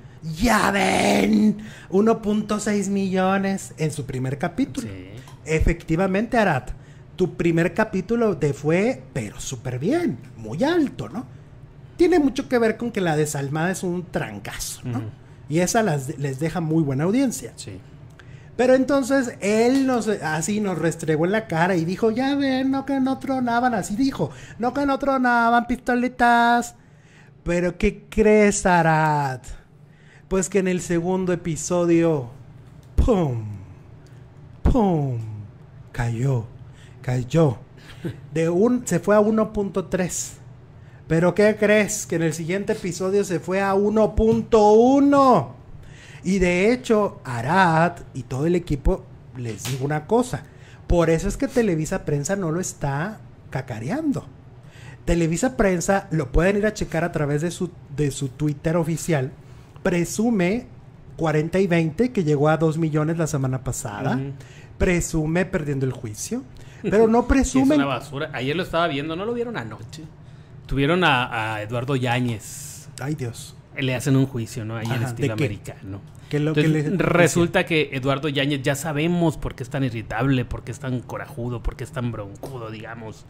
1.6 millones en su primer capítulo. Sí. Efectivamente, Arad, tu primer capítulo te fue, pero súper bien, muy alto, ¿no? Tiene mucho que ver con que La Desalmada es un trancazo, ¿no? Y esa les deja muy buena audiencia. Sí. Pero entonces él nos restregó en la cara y dijo, ya ven, no que no tronaban, así dijo, no que no tronaban pistolitas. Pero ¿qué crees, Arad? Pues que en el segundo episodio, ¡pum! ¡Pum! Cayó. Se fue a 1.3. Pero ¿qué crees? Que en el siguiente episodio se fue a 1.1. Y de hecho, Arad y todo el equipo, les digo una cosa. Por eso es que Televisa Prensa no lo está cacareando. Televisa Prensa, lo pueden ir a checar a través de su Twitter oficial. Presume 40 y 20, que llegó a 2 millones la semana pasada. Presume perdiendo el juicio. Pero no presumen... Es una basura. Ayer lo estaba viendo, ¿no lo vieron anoche? Tuvieron a Eduardo Yáñez. Ay, Dios. Le hacen un juicio, ¿no? Ahí en estilo americano. Entonces, resulta que Eduardo Yáñez, ya sabemos por qué es tan irritable, por qué es tan corajudo, por qué es tan broncudo, digamos.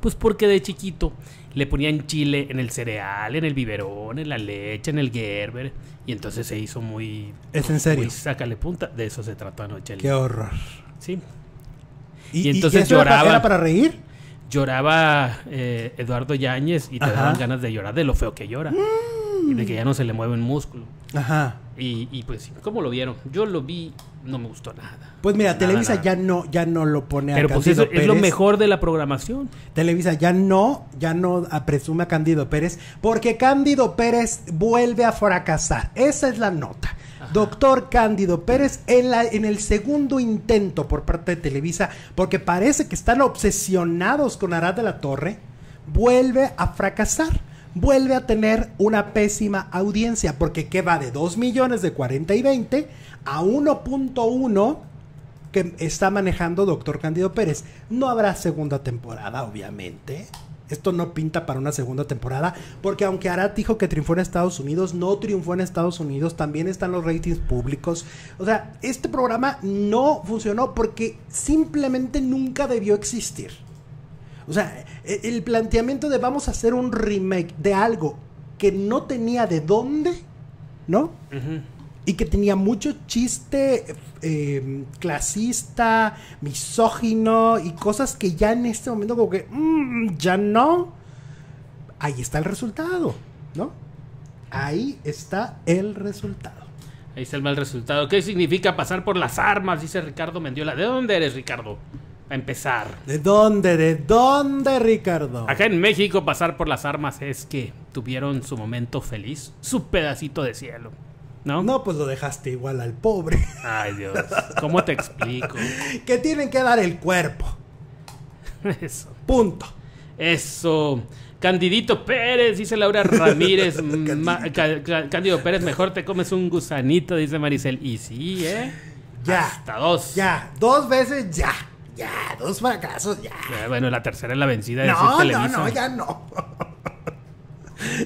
Pues porque de chiquito le ponían chile en el cereal, en el biberón, en la leche, en el Gerber. Y entonces se hizo muy... ¿Es en serio? Muy sácale punta. De eso se trató anoche. Qué horror. Sí. Y entonces lloraba. ¿Era para reír? Lloraba Eduardo Yáñez y te daban ganas de llorar de lo feo que llora. Y de que ya no se le mueve un músculo. Ajá. Y pues, ¿cómo lo vieron? Yo lo vi, no me gustó nada. Pues mira, Televisa ya no lo pone a Pero Cándido pues eso Pérez. es lo mejor de la programación. Televisa ya no presume a Cándido Pérez, porque Cándido Pérez vuelve a fracasar. Esa es la nota. Ajá. Doctor Cándido Pérez en el segundo intento por parte de Televisa, porque parece que están obsesionados con Arad de la Torre, vuelve a fracasar. Vuelve a tener una pésima audiencia, porque ¿qué va? De 2 millones de 40 y 20 a 1.1 que está manejando Doctor Cándido Pérez. No habrá segunda temporada, obviamente. Esto no pinta para una segunda temporada, porque aunque Arad dijo que triunfó en Estados Unidos, no triunfó en Estados Unidos, también están los ratings públicos. O sea, este programa no funcionó porque simplemente nunca debió existir. O sea, el planteamiento de vamos a hacer un remake de algo que no tenía de dónde, ¿no? Y que tenía mucho chiste clasista, misógino y cosas que ya en este momento como que ya no. Ahí está el resultado, ¿no? Ahí está el resultado. Ahí está el mal resultado. ¿Qué significa pasar por las armas? Dice Ricardo Mendiola. ¿De dónde eres, Ricardo? A empezar. ¿De dónde, Ricardo? Acá en México pasar por las armas es que tuvieron su momento feliz, su pedacito de cielo, ¿no? No, pues lo dejaste igual al pobre. Ay, Dios, ¿cómo te explico? Que tienen que dar el cuerpo. Eso. Punto. Eso. Candidito Pérez, dice Laura Ramírez. Cándido Pérez, mejor te comes un gusanito, dice Maricel. Y sí, Ya. Hasta 2. Ya, 2 veces ya. Ya, 2 fracasos, ya. Bueno, la tercera es la vencida de Televisa. No, ya no.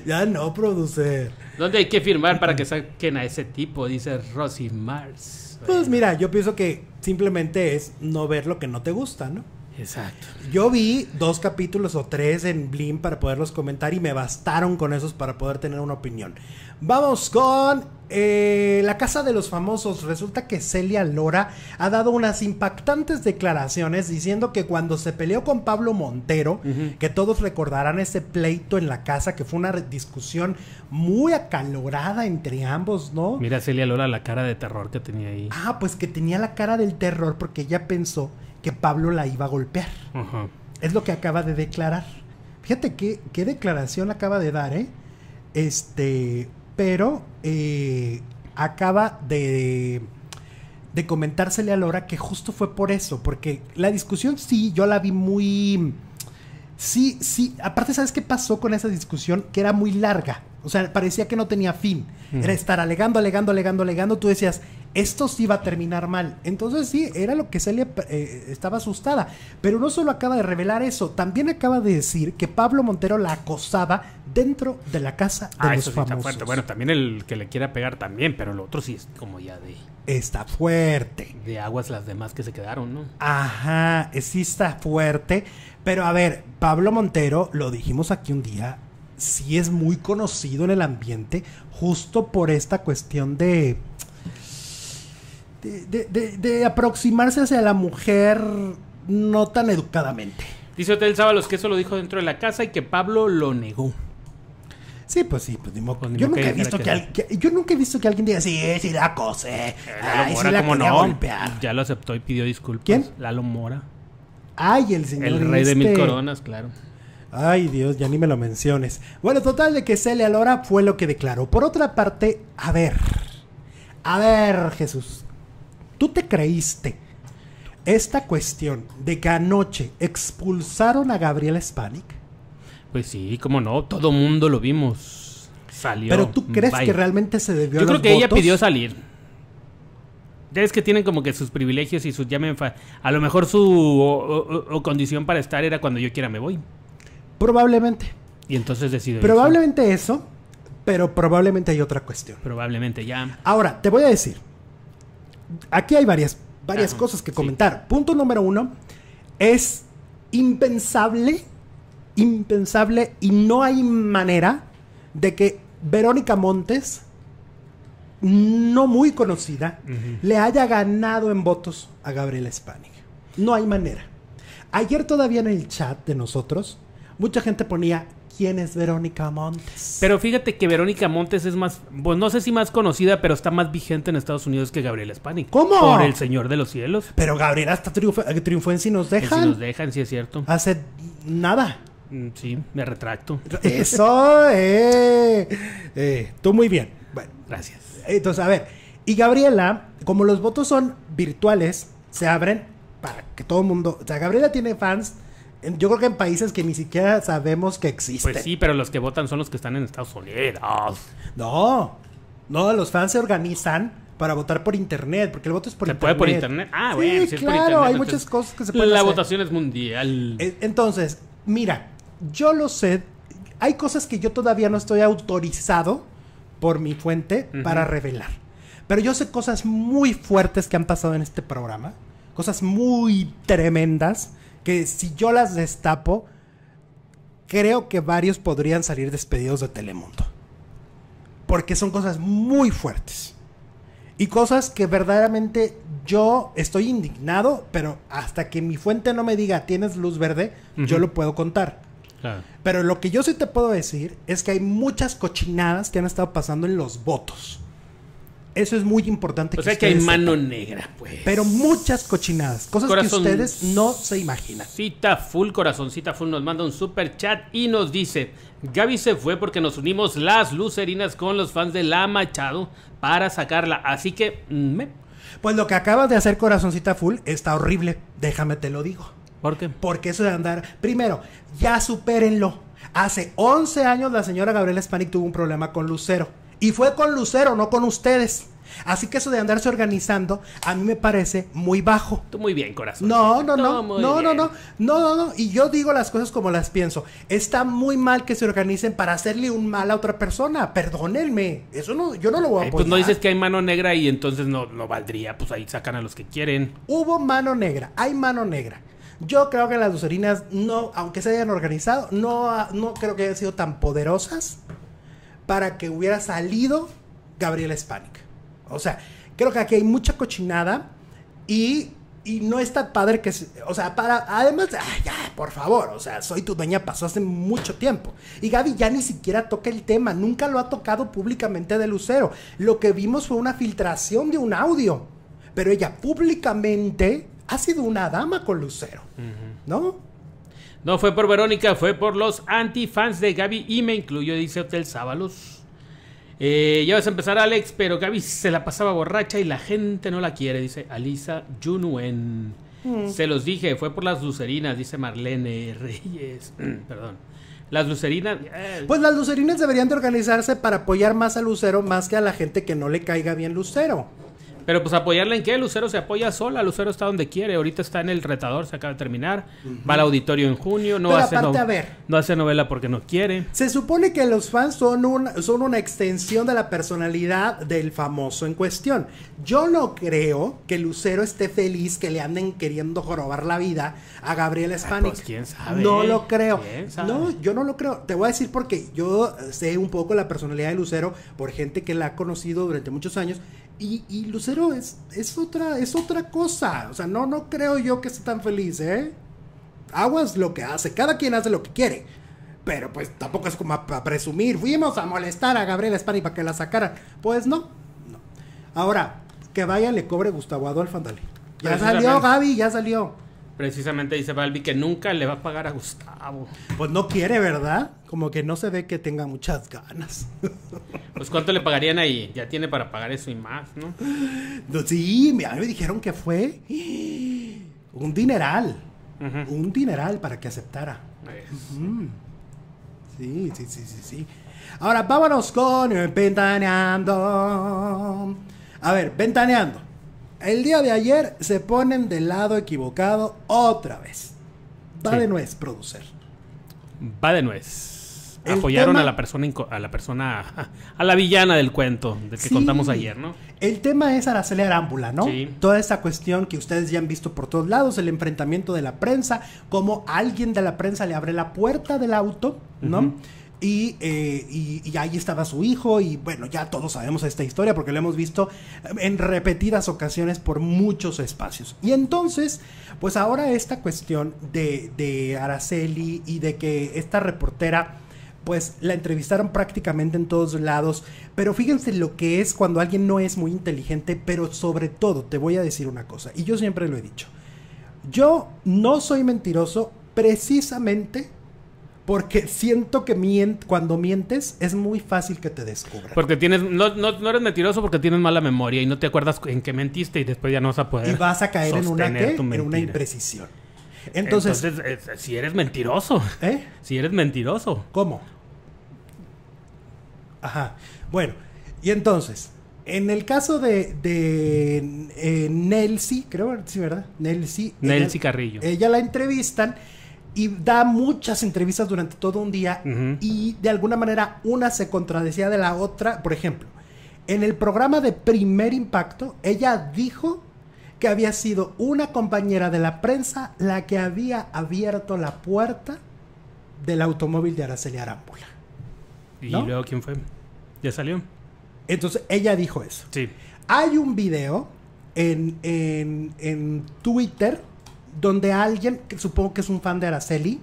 Ya no, producer. ¿Dónde hay que firmar para que saquen a ese tipo? Dice Rosy Mars. Pues mira, yo pienso que simplemente es no ver lo que no te gusta, ¿no? Exacto. Yo vi 2 capítulos o 3 en Blim para poderlos comentar y me bastaron con esos para poder tener una opinión. Vamos con La Casa de los Famosos. Resulta que Celia Lora ha dado unas impactantes declaraciones diciendo que cuando se peleó con Pablo Montero, que todos recordarán ese pleito en la casa, que fue una discusión muy acalorada entre ambos, ¿no? Mira Celia Lora la cara de terror que tenía ahí. Ah, pues que tenía la cara del terror porque ella pensó que Pablo la iba a golpear. Es lo que acaba de declarar. Fíjate qué declaración acaba de dar, pero acaba de comentársele a Lora que justo fue por eso, porque la discusión sí, yo la vi muy... Sí, aparte, ¿sabes qué pasó con esa discusión? Que era muy larga, o sea, parecía que no tenía fin. Era estar alegando, tú decías, esto sí va a terminar mal. Entonces sí, era lo que Celia estaba asustada, pero no solo acaba de revelar eso, también acaba de decir que Pablo Montero la acosaba dentro de la casa de los famosos. Está fuerte. Bueno, también el que le quiera pegar también, pero lo otro sí es como ya de... Está fuerte. De aguas las demás que se quedaron, ¿no? Ajá, sí está fuerte. Pero a ver, Pablo Montero, lo dijimos aquí un día, sí es muy conocido en el ambiente justo por esta cuestión de aproximarse hacia la mujer no tan educadamente. Dice Hotel Sábalos que eso lo dijo dentro de la casa y que Pablo lo negó. Sí, pues yo nunca he visto que alguien diga sí la acosé. Lalo Mora, ¿cómo no? Golpear. Ya lo aceptó y pidió disculpas. ¿Quién? Lalo Mora. Ay, el señor. El rey de 1000 coronas, claro. Ay, Dios, ya ni me lo menciones. Bueno, total de que Celia Lora fue lo que declaró. Por otra parte, a ver, Jesús, ¿tú te creíste esta cuestión de que anoche expulsaron a Gabriela Spanik? Pues sí, cómo no, todo mundo lo vimos. Salió. ¿Pero tú crees que realmente se debió a los votos? Yo creo que ella pidió salir. Ya es que tienen como que sus privilegios y sus a lo mejor su condición para estar era cuando yo quiera me voy. Probablemente. Y entonces decidió. Probablemente eso, pero probablemente hay otra cuestión. Probablemente ya. Ahora, te voy a decir. Aquí hay varias cosas que comentar. Sí. Punto número 1. Es impensable y no hay manera de que Verónica Montes, no muy conocida, le haya ganado en votos a Gabriela Spanik. No hay manera. Ayer todavía en el chat de nosotros, mucha gente ponía ¿quién es Verónica Montes? Pero fíjate que Verónica Montes es más, pues no sé si más conocida, pero está más vigente en Estados Unidos que Gabriela Spanik. ¿Cómo? Por El Señor de los Cielos. Pero Gabriela hasta triunfó en Si Nos Dejan. En Si Nos Dejan, sí es cierto. Hace nada. Sí, me retracto. Eso, tú muy bien. Bueno, gracias. Entonces, a ver, y Gabriela, como los votos son virtuales, se abren para que todo el mundo... O sea, Gabriela tiene fans, yo creo que en países que ni siquiera sabemos que existen. Pues sí, pero los que votan son los que están en Estados Unidos. No, los fans se organizan para votar por internet, porque el voto es por internet. ¿Se puede por internet? Ah, sí, bueno, si claro, es por internet, hay muchas cosas que se pueden hacer. La votación es mundial. Entonces, mira, yo lo sé, hay cosas que yo todavía no estoy autorizado por mi fuente para revelar. Pero yo sé cosas muy fuertes que han pasado en este programa, cosas muy tremendas, que si yo las destapo, creo que varios podrían salir despedidos de Telemundo. Porque son cosas muy fuertes. Y cosas que verdaderamente yo estoy indignado, pero hasta que mi fuente no me diga tienes luz verde, yo lo puedo contar. Claro. Pero lo que yo sí te puedo decir es que hay muchas cochinadas que han estado pasando en los votos. Eso es muy importante. O sea que hay mano negra, pues. Pero muchas cochinadas, cosas que ustedes no se imaginan. Corazoncita Full nos manda un super chat y nos dice: Gaby se fue porque nos unimos las lucerinas con los fans de La Machado para sacarla, así que... Pues lo que acabas de hacer, Corazoncita Full, está horrible, déjame te lo digo. ¿Por qué? Porque eso de andar... Primero, ya supérenlo. Hace 11 años la señora Gabriela Spanik tuvo un problema con Lucero. Y fue con Lucero, no con ustedes. Así que eso de andarse organizando a mí me parece muy bajo. Tú muy bien, corazón. No. Y yo digo las cosas como las pienso. Está muy mal que se organicen para hacerle un mal a otra persona. Perdónenme. Eso no, yo no lo voy a apoyar. Pues no dices que hay mano negra y entonces no valdría. Pues ahí sacan a los que quieren. Hubo mano negra. Hay mano negra. Yo creo que las lucerinas no, aunque se hayan organizado, no creo que hayan sido tan poderosas para que hubiera salido Gabriela Spanik. O sea, creo que aquí hay mucha cochinada y no está padre que... O sea, además, ya, por favor, o sea, Soy tu dueña pasó hace mucho tiempo. Y Gaby ya ni siquiera toca el tema, nunca lo ha tocado públicamente de Lucero. Lo que vimos fue una filtración de un audio, pero ella públicamente ha sido una dama con Lucero, ¿no? No fue por Verónica, fue por los antifans de Gaby y me incluyó, dice Hotel Sábalos. Ya vas a empezar, Alex, pero Gaby se la pasaba borracha y la gente no la quiere, dice Alisa Junuen. Se los dije, fue por las lucerinas, dice Marlene Reyes. Perdón. Las lucerinas... Pues las lucerinas deberían de organizarse para apoyar más a Lucero, más que a la gente que no le caiga bien Lucero. Pero pues apoyarla en qué, Lucero se apoya sola, Lucero está donde quiere, ahorita está en El Retador, se acaba de terminar, va al auditorio en junio, no hace novela porque no quiere. Se supone que los fans son una extensión de la personalidad del famoso en cuestión. Yo no creo que Lucero esté feliz que le anden queriendo jorobar la vida a Gabriela Spanik. Pues quién sabe. No lo creo. ¿Quién sabe? No, yo no lo creo. Te voy a decir porque yo sé un poco la personalidad de Lucero por gente que la ha conocido durante muchos años. Y Lucero es otra cosa. O sea, no creo yo que esté tan feliz, ¿eh? Aguas lo que hace. Cada quien hace lo que quiere. Pero pues tampoco es como a presumir. Fuimos a molestar a Gabriela Spanik para que la sacaran. Pues no. Ahora, que vaya le cobre Gustavo Adolfo, ándale. Ya salió, Gaby, ya salió. Precisamente dice Balbi que nunca le va a pagar a Gustavo. Pues no quiere, ¿verdad? Como que no se ve que tenga muchas ganas. Pues ¿cuánto le pagarían ahí? Ya tiene para pagar eso y más, ¿no? Sí, me dijeron que fue un dineral. Un dineral para que aceptara. Sí. Ahora vámonos con Ventaneando. A ver, Ventaneando. El día de ayer se ponen del lado equivocado otra vez. Va de nuez, producer. Va de nuez. Apoyaron a la villana del cuento del que contamos ayer, ¿no? El tema es Araceli Arámbula, ¿no? Sí. Toda esta cuestión que ustedes ya han visto por todos lados, el enfrentamiento de la prensa, como alguien de la prensa le abre la puerta del auto, ¿no? Y ahí estaba su hijo y bueno, ya todos sabemos esta historia porque lo hemos visto en repetidas ocasiones por muchos espacios. Y entonces, pues ahora esta cuestión de Araceli y de que esta reportera, pues la entrevistaron prácticamente en todos lados, pero fíjense lo que es cuando alguien no es muy inteligente, pero sobre todo te voy a decir una cosa, y yo siempre lo he dicho, yo no soy mentiroso precisamente porque siento que cuando mientes es muy fácil que te descubran. Porque no eres mentiroso porque tienes mala memoria y no te acuerdas en qué mentiste y después ya no vas a poder. Y vas a caer en una imprecisión. Entonces, si eres mentiroso. Si eres mentiroso. ¿Cómo? Ajá. Bueno, y entonces, en el caso de Nelcy, creo, sí, ¿verdad? Nelcy Carrillo. Ella la entrevistan y da muchas entrevistas durante todo un día y de alguna manera una se contradecía de la otra. Por ejemplo, en el programa de Primer Impacto, ella dijo que había sido una compañera de la prensa la que había abierto la puerta del automóvil de Araceli Arámbula. ¿Y luego quién fue? ¿Ya salió? Entonces, ella dijo eso. Sí. Hay un video en Twitter donde alguien, que supongo que es un fan de Araceli,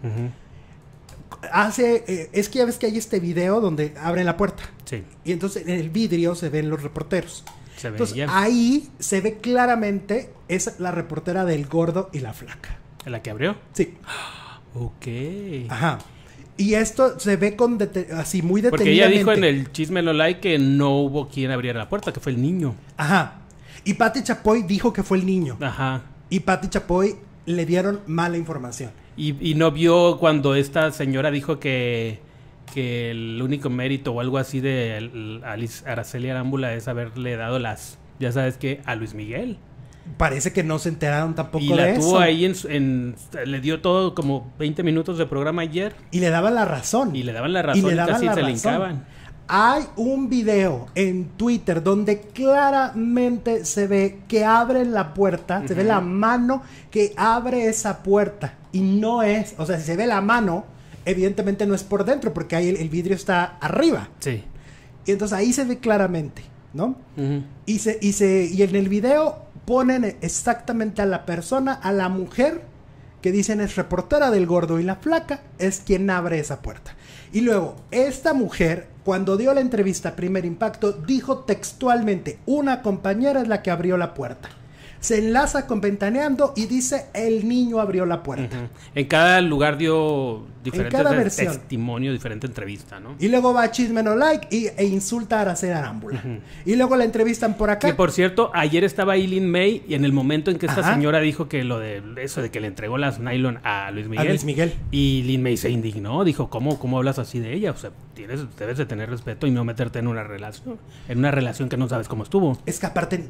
es que ya ves que hay este video donde abren la puerta. Sí. Y entonces en el vidrio se ven los reporteros. Entonces veía. Ahí se ve claramente, es la reportera del Gordo y la Flaca. ¿La que abrió? Sí. Ok. Ajá. Y esto se ve así muy detenidamente. Porque ella dijo en el Chisme No Like que no hubo quien abriera la puerta, que fue el niño. Ajá. Y Pati Chapoy dijo que fue el niño. Ajá. Y Pati Chapoy le dieron mala información. Y no vio cuando esta señora dijo que el único mérito o algo así de Araceli Arámbula es haberle dado ya sabes qué, a Luis Miguel. Parece que no se enteraron tampoco de eso. Y la tuvo ahí le dio todo como 20 minutos de programa ayer. Y le daban la razón. Y casi se le hincaban. Hay un video en Twitter donde claramente se ve que abren la puerta, se ve la mano que abre esa puerta y no es, o sea, si se ve la mano, evidentemente no es por dentro porque ahí el vidrio está arriba. Sí. Y entonces ahí se ve claramente, ¿no? Y en el video ponen exactamente a la persona, a la mujer que dicen es reportera del Gordo y la Flaca, es quien abre esa puerta. Y luego, esta mujer, cuando dio la entrevista a Primer Impacto, dijo textualmente, una compañera es la que abrió la puerta. Se enlaza con Ventaneando y dice, el niño abrió la puerta. En cada lugar dio diferentes testimonios, diferente entrevista, ¿no? Y luego va a Chisme No Like e insulta a Araceli Arámbula. Y luego la entrevistan por acá. Y por cierto, ayer estaba Eileen May y en el momento en que esta señora dijo que lo de eso de que le entregó las nylon a Luis Miguel. Y Eileen May se indignó, dijo, ¿cómo hablas así de ella? O sea, debes de tener respeto y no meterte en una relación que no sabes cómo estuvo. Es que aparte,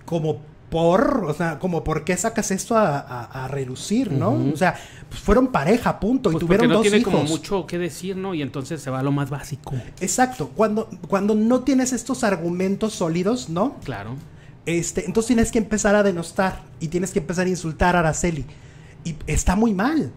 como por qué sacas esto a relucir, ¿no? O sea, pues fueron pareja, punto, pues y tuvieron dos hijos. No tiene como mucho que decir, ¿no? Y entonces se va a lo más básico. Exacto, cuando no tienes estos argumentos sólidos, ¿no? Claro. Entonces tienes que empezar a denostar y tienes que empezar a insultar a Araceli. Y está muy mal,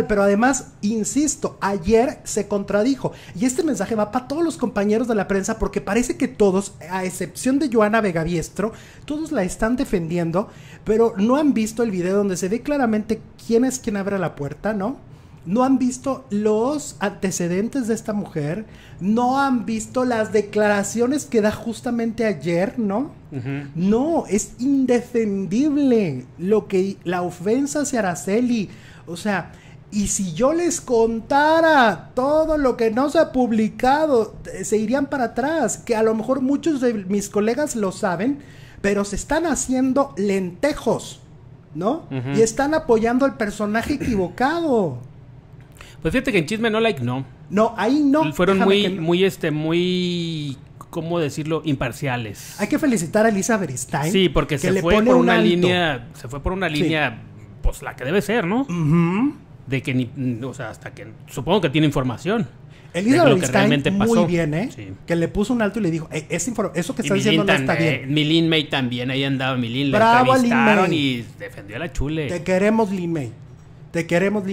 pero además, insisto, ayer se contradijo. Y este mensaje va para todos los compañeros de la prensa porque parece que todos, a excepción de Joana Vegaviestro, todos la están defendiendo, pero no han visto el video donde se ve claramente quién es quien abre la puerta, ¿no? No han visto los antecedentes de esta mujer, no han visto las declaraciones que da justamente ayer, ¿no? No, es indefendible la ofensa hacia Araceli. O sea, y si yo les contara todo lo que no se ha publicado, se irían para atrás, que a lo mejor muchos de mis colegas lo saben, pero se están haciendo lentejos, ¿no? Y están apoyando al personaje equivocado. Pues fíjate que en Chisme No Like no. No, ahí no. Fueron muy, ¿cómo decirlo? Imparciales. Hay que felicitar a Elisa Beristain. Sí, porque se fue por una línea, pues la que debe ser, ¿no? De que o sea, hasta que supongo que tiene información. Elisa Beristain muy bien, ¿eh? Sí. Que le puso un alto y le dijo, eso que está diciendo no está bien. Milin May también, ahí andaba Milin. Bravo, la entrevistaron y defendió a la Chule. Te queremos, Lin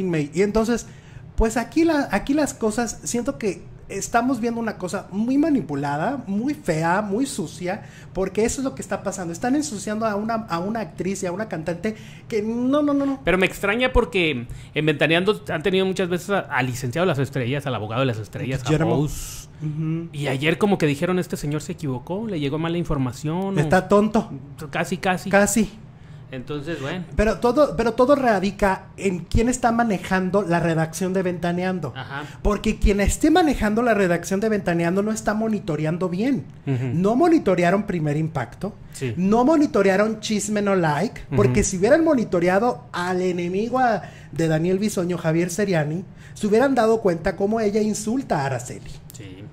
May. Y entonces, pues aquí las cosas, siento que estamos viendo una cosa muy manipulada, muy fea, muy sucia, porque eso es lo que está pasando. Están ensuciando a una actriz y a una cantante que no. Pero me extraña porque en Ventaneando han tenido muchas veces al licenciado de las estrellas, al abogado de las estrellas, a Rose. Y ayer como que dijeron, este señor se equivocó, le llegó mala información. Está tonto. Casi. Entonces, bueno. Pero todo radica en quién está manejando la redacción de Ventaneando. Ajá. Porque quien esté manejando la redacción de Ventaneando no está monitoreando bien. No monitorearon Primer Impacto. Sí. No monitorearon Chisme No Like. Porque si hubieran monitoreado al enemigo de Daniel Bisoño, Javier Seriani, se hubieran dado cuenta cómo ella insulta a Araceli. Sí.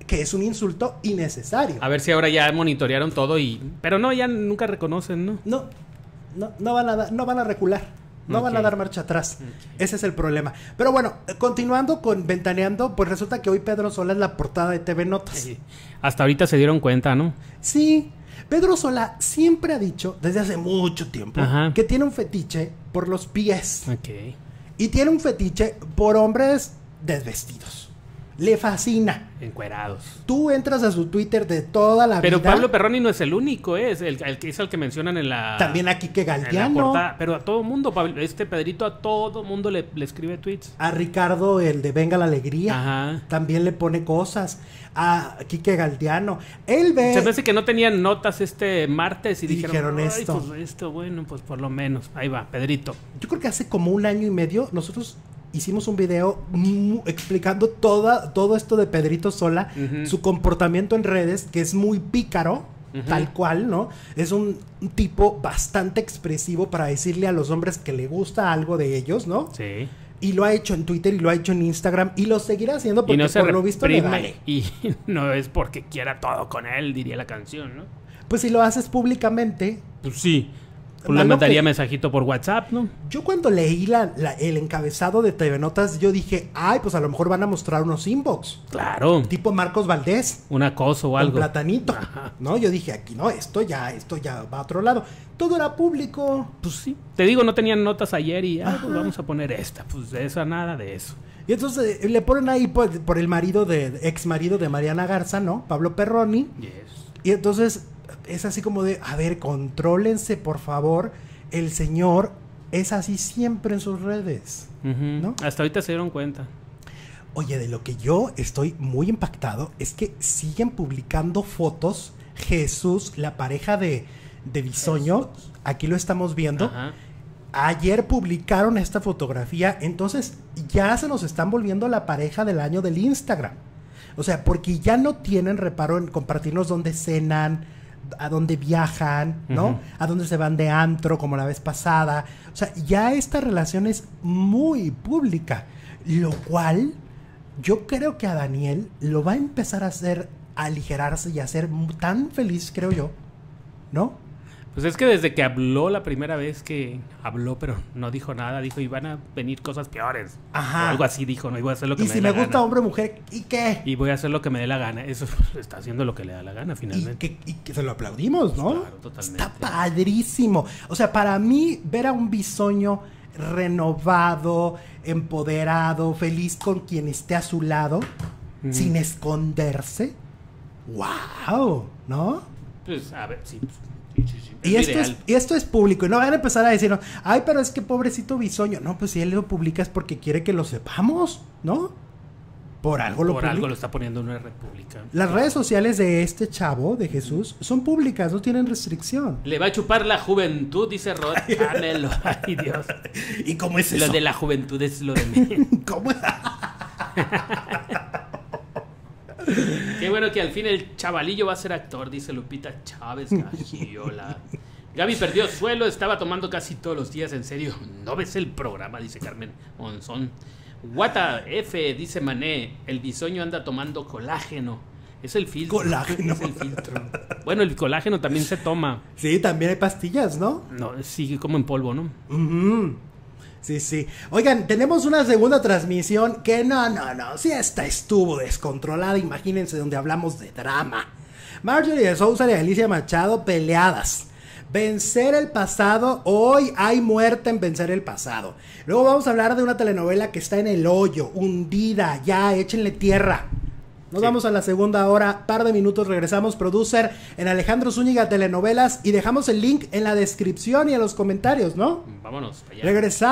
Que es un insulto innecesario. A ver si ahora ya monitorearon todo pero no, ya nunca reconocen, ¿no? No van a recular. No van a dar marcha atrás. Ese es el problema. Pero bueno, continuando con Ventaneando, pues resulta que hoy Pedro Sola es la portada de TV Notas. Sí. Hasta ahorita se dieron cuenta, ¿no? Sí. Pedro Sola siempre ha dicho, desde hace mucho tiempo, que tiene un fetiche por los pies. Okay. Y tiene un fetiche por hombres desvestidos. Le fascina. Encuerados. Tú entras a su Twitter de toda la vida. Pero Pablo Perroni no es el único, es el que mencionan en la... También a Quique Galdiano. Pero a todo mundo, Pedrito a todo mundo le escribe tweets. A Ricardo, el de Venga la Alegría. También le pone cosas. A Quique Galdiano. Él ve... Se me hace que no tenían notas este martes y dijeron esto. Pues esto, bueno, pues por lo menos. Ahí va, Pedrito. Yo creo que hace como 1 año y medio nosotros hicimos un video explicando todo esto de Pedrito Sola, su comportamiento en redes, que es muy pícaro, tal cual, ¿no? Es un tipo bastante expresivo para decirle a los hombres que le gusta algo de ellos, ¿no? Sí. Y lo ha hecho en Twitter y lo ha hecho en Instagram y lo seguirá haciendo porque por lo visto le vale. Y no es porque quiera todo con él, diría la canción, ¿no? Pues si lo haces públicamente... Pues sí. Pues le mandaría mensajito por WhatsApp, ¿no? Yo cuando leí el encabezado de TV Notas, yo dije, pues a lo mejor van a mostrar unos inbox. Claro. Tipo Marcos Valdés. Un acoso o algo. Un platanito. ¿No? Yo dije, aquí no, esto ya va a otro lado. Todo era público. Pues sí. Te digo, no tenían notas ayer y pues vamos a poner esta. Pues de eso, nada de eso. Y entonces le ponen ahí por el ex marido de Mariana Garza, ¿no? Pablo Perroni. Yes. Y entonces... es así como de, a ver, contrólense, por favor. El señor es así siempre en sus redes, ¿no? Hasta ahorita se dieron cuenta. Oye, de lo que yo estoy muy impactado es que siguen publicando fotos. Jesús, la pareja de Bisoño, aquí lo estamos viendo. Ayer publicaron esta fotografía, entonces ya se nos están volviendo la pareja del año del Instagram. O sea, porque ya no tienen reparo en compartirnos dónde cenan, a dónde viajan, ¿no? A dónde se van de antro, como la vez pasada. O sea, ya esta relación es muy pública, lo cual yo creo que a Daniel lo va a empezar a hacer aligerarse y a ser tan feliz, creo yo, ¿no? Pues es que desde que habló la primera vez que habló, pero no dijo nada, dijo, y van a venir cosas peores. Ajá. O algo así dijo, no, y voy a hacer lo que me dé la gana. Y si me gusta hombre o mujer, ¿y qué? Y voy a hacer lo que me dé la gana. Eso está haciendo lo que le da la gana, finalmente. Y que se lo aplaudimos, ¿no? Claro, totalmente. Está padrísimo. O sea, para mí, ver a un bisoño renovado, empoderado, feliz con quien esté a su lado, sin esconderse, ¡wow! ¿No? Pues, a ver, sí. Y esto es público. Y no van a empezar a decirnos, ay, pero es que pobrecito bisoño. No, pues si él lo publica es porque quiere que lo sepamos, ¿no? Por algo lo publica. Por algo lo está poniendo en una república. Las redes sociales de este chavo, de Jesús, son públicas, no tienen restricción. Le va a chupar la juventud, dice Rod. Ámelo. Ay, Dios. ¿Y cómo es eso? Lo de la juventud es lo de mí. ¿Cómo es? Qué bueno que al fin el chavalillo va a ser actor, dice Lupita Chávez Gagiola. Gaby perdió suelo, estaba tomando casi todos los días, en serio. ¿No ves el programa? Dice Carmen Monzón. Guata F, dice Mané, el bisoño anda tomando colágeno. Es el filtro. Colágeno. Es el filtro. Bueno, el colágeno también se toma. Sí, también hay pastillas, ¿no? No, sí, como en polvo, ¿no? Sí, sí. Oigan, tenemos una segunda transmisión que no. Sí, esta estuvo descontrolada. Imagínense, donde hablamos de drama. Marjorie de Sousa y Alicia Machado peleadas. Vencer el pasado. Hoy hay muerte en vencer el pasado. Luego vamos a hablar de una telenovela que está en el hoyo, hundida. Ya, échenle tierra. Nos vamos a la segunda hora, par de minutos, regresamos. Producer en Alejandro Zúñiga Telenovelas y dejamos el link en la descripción y en los comentarios, ¿no? Vámonos allá. Regresamos.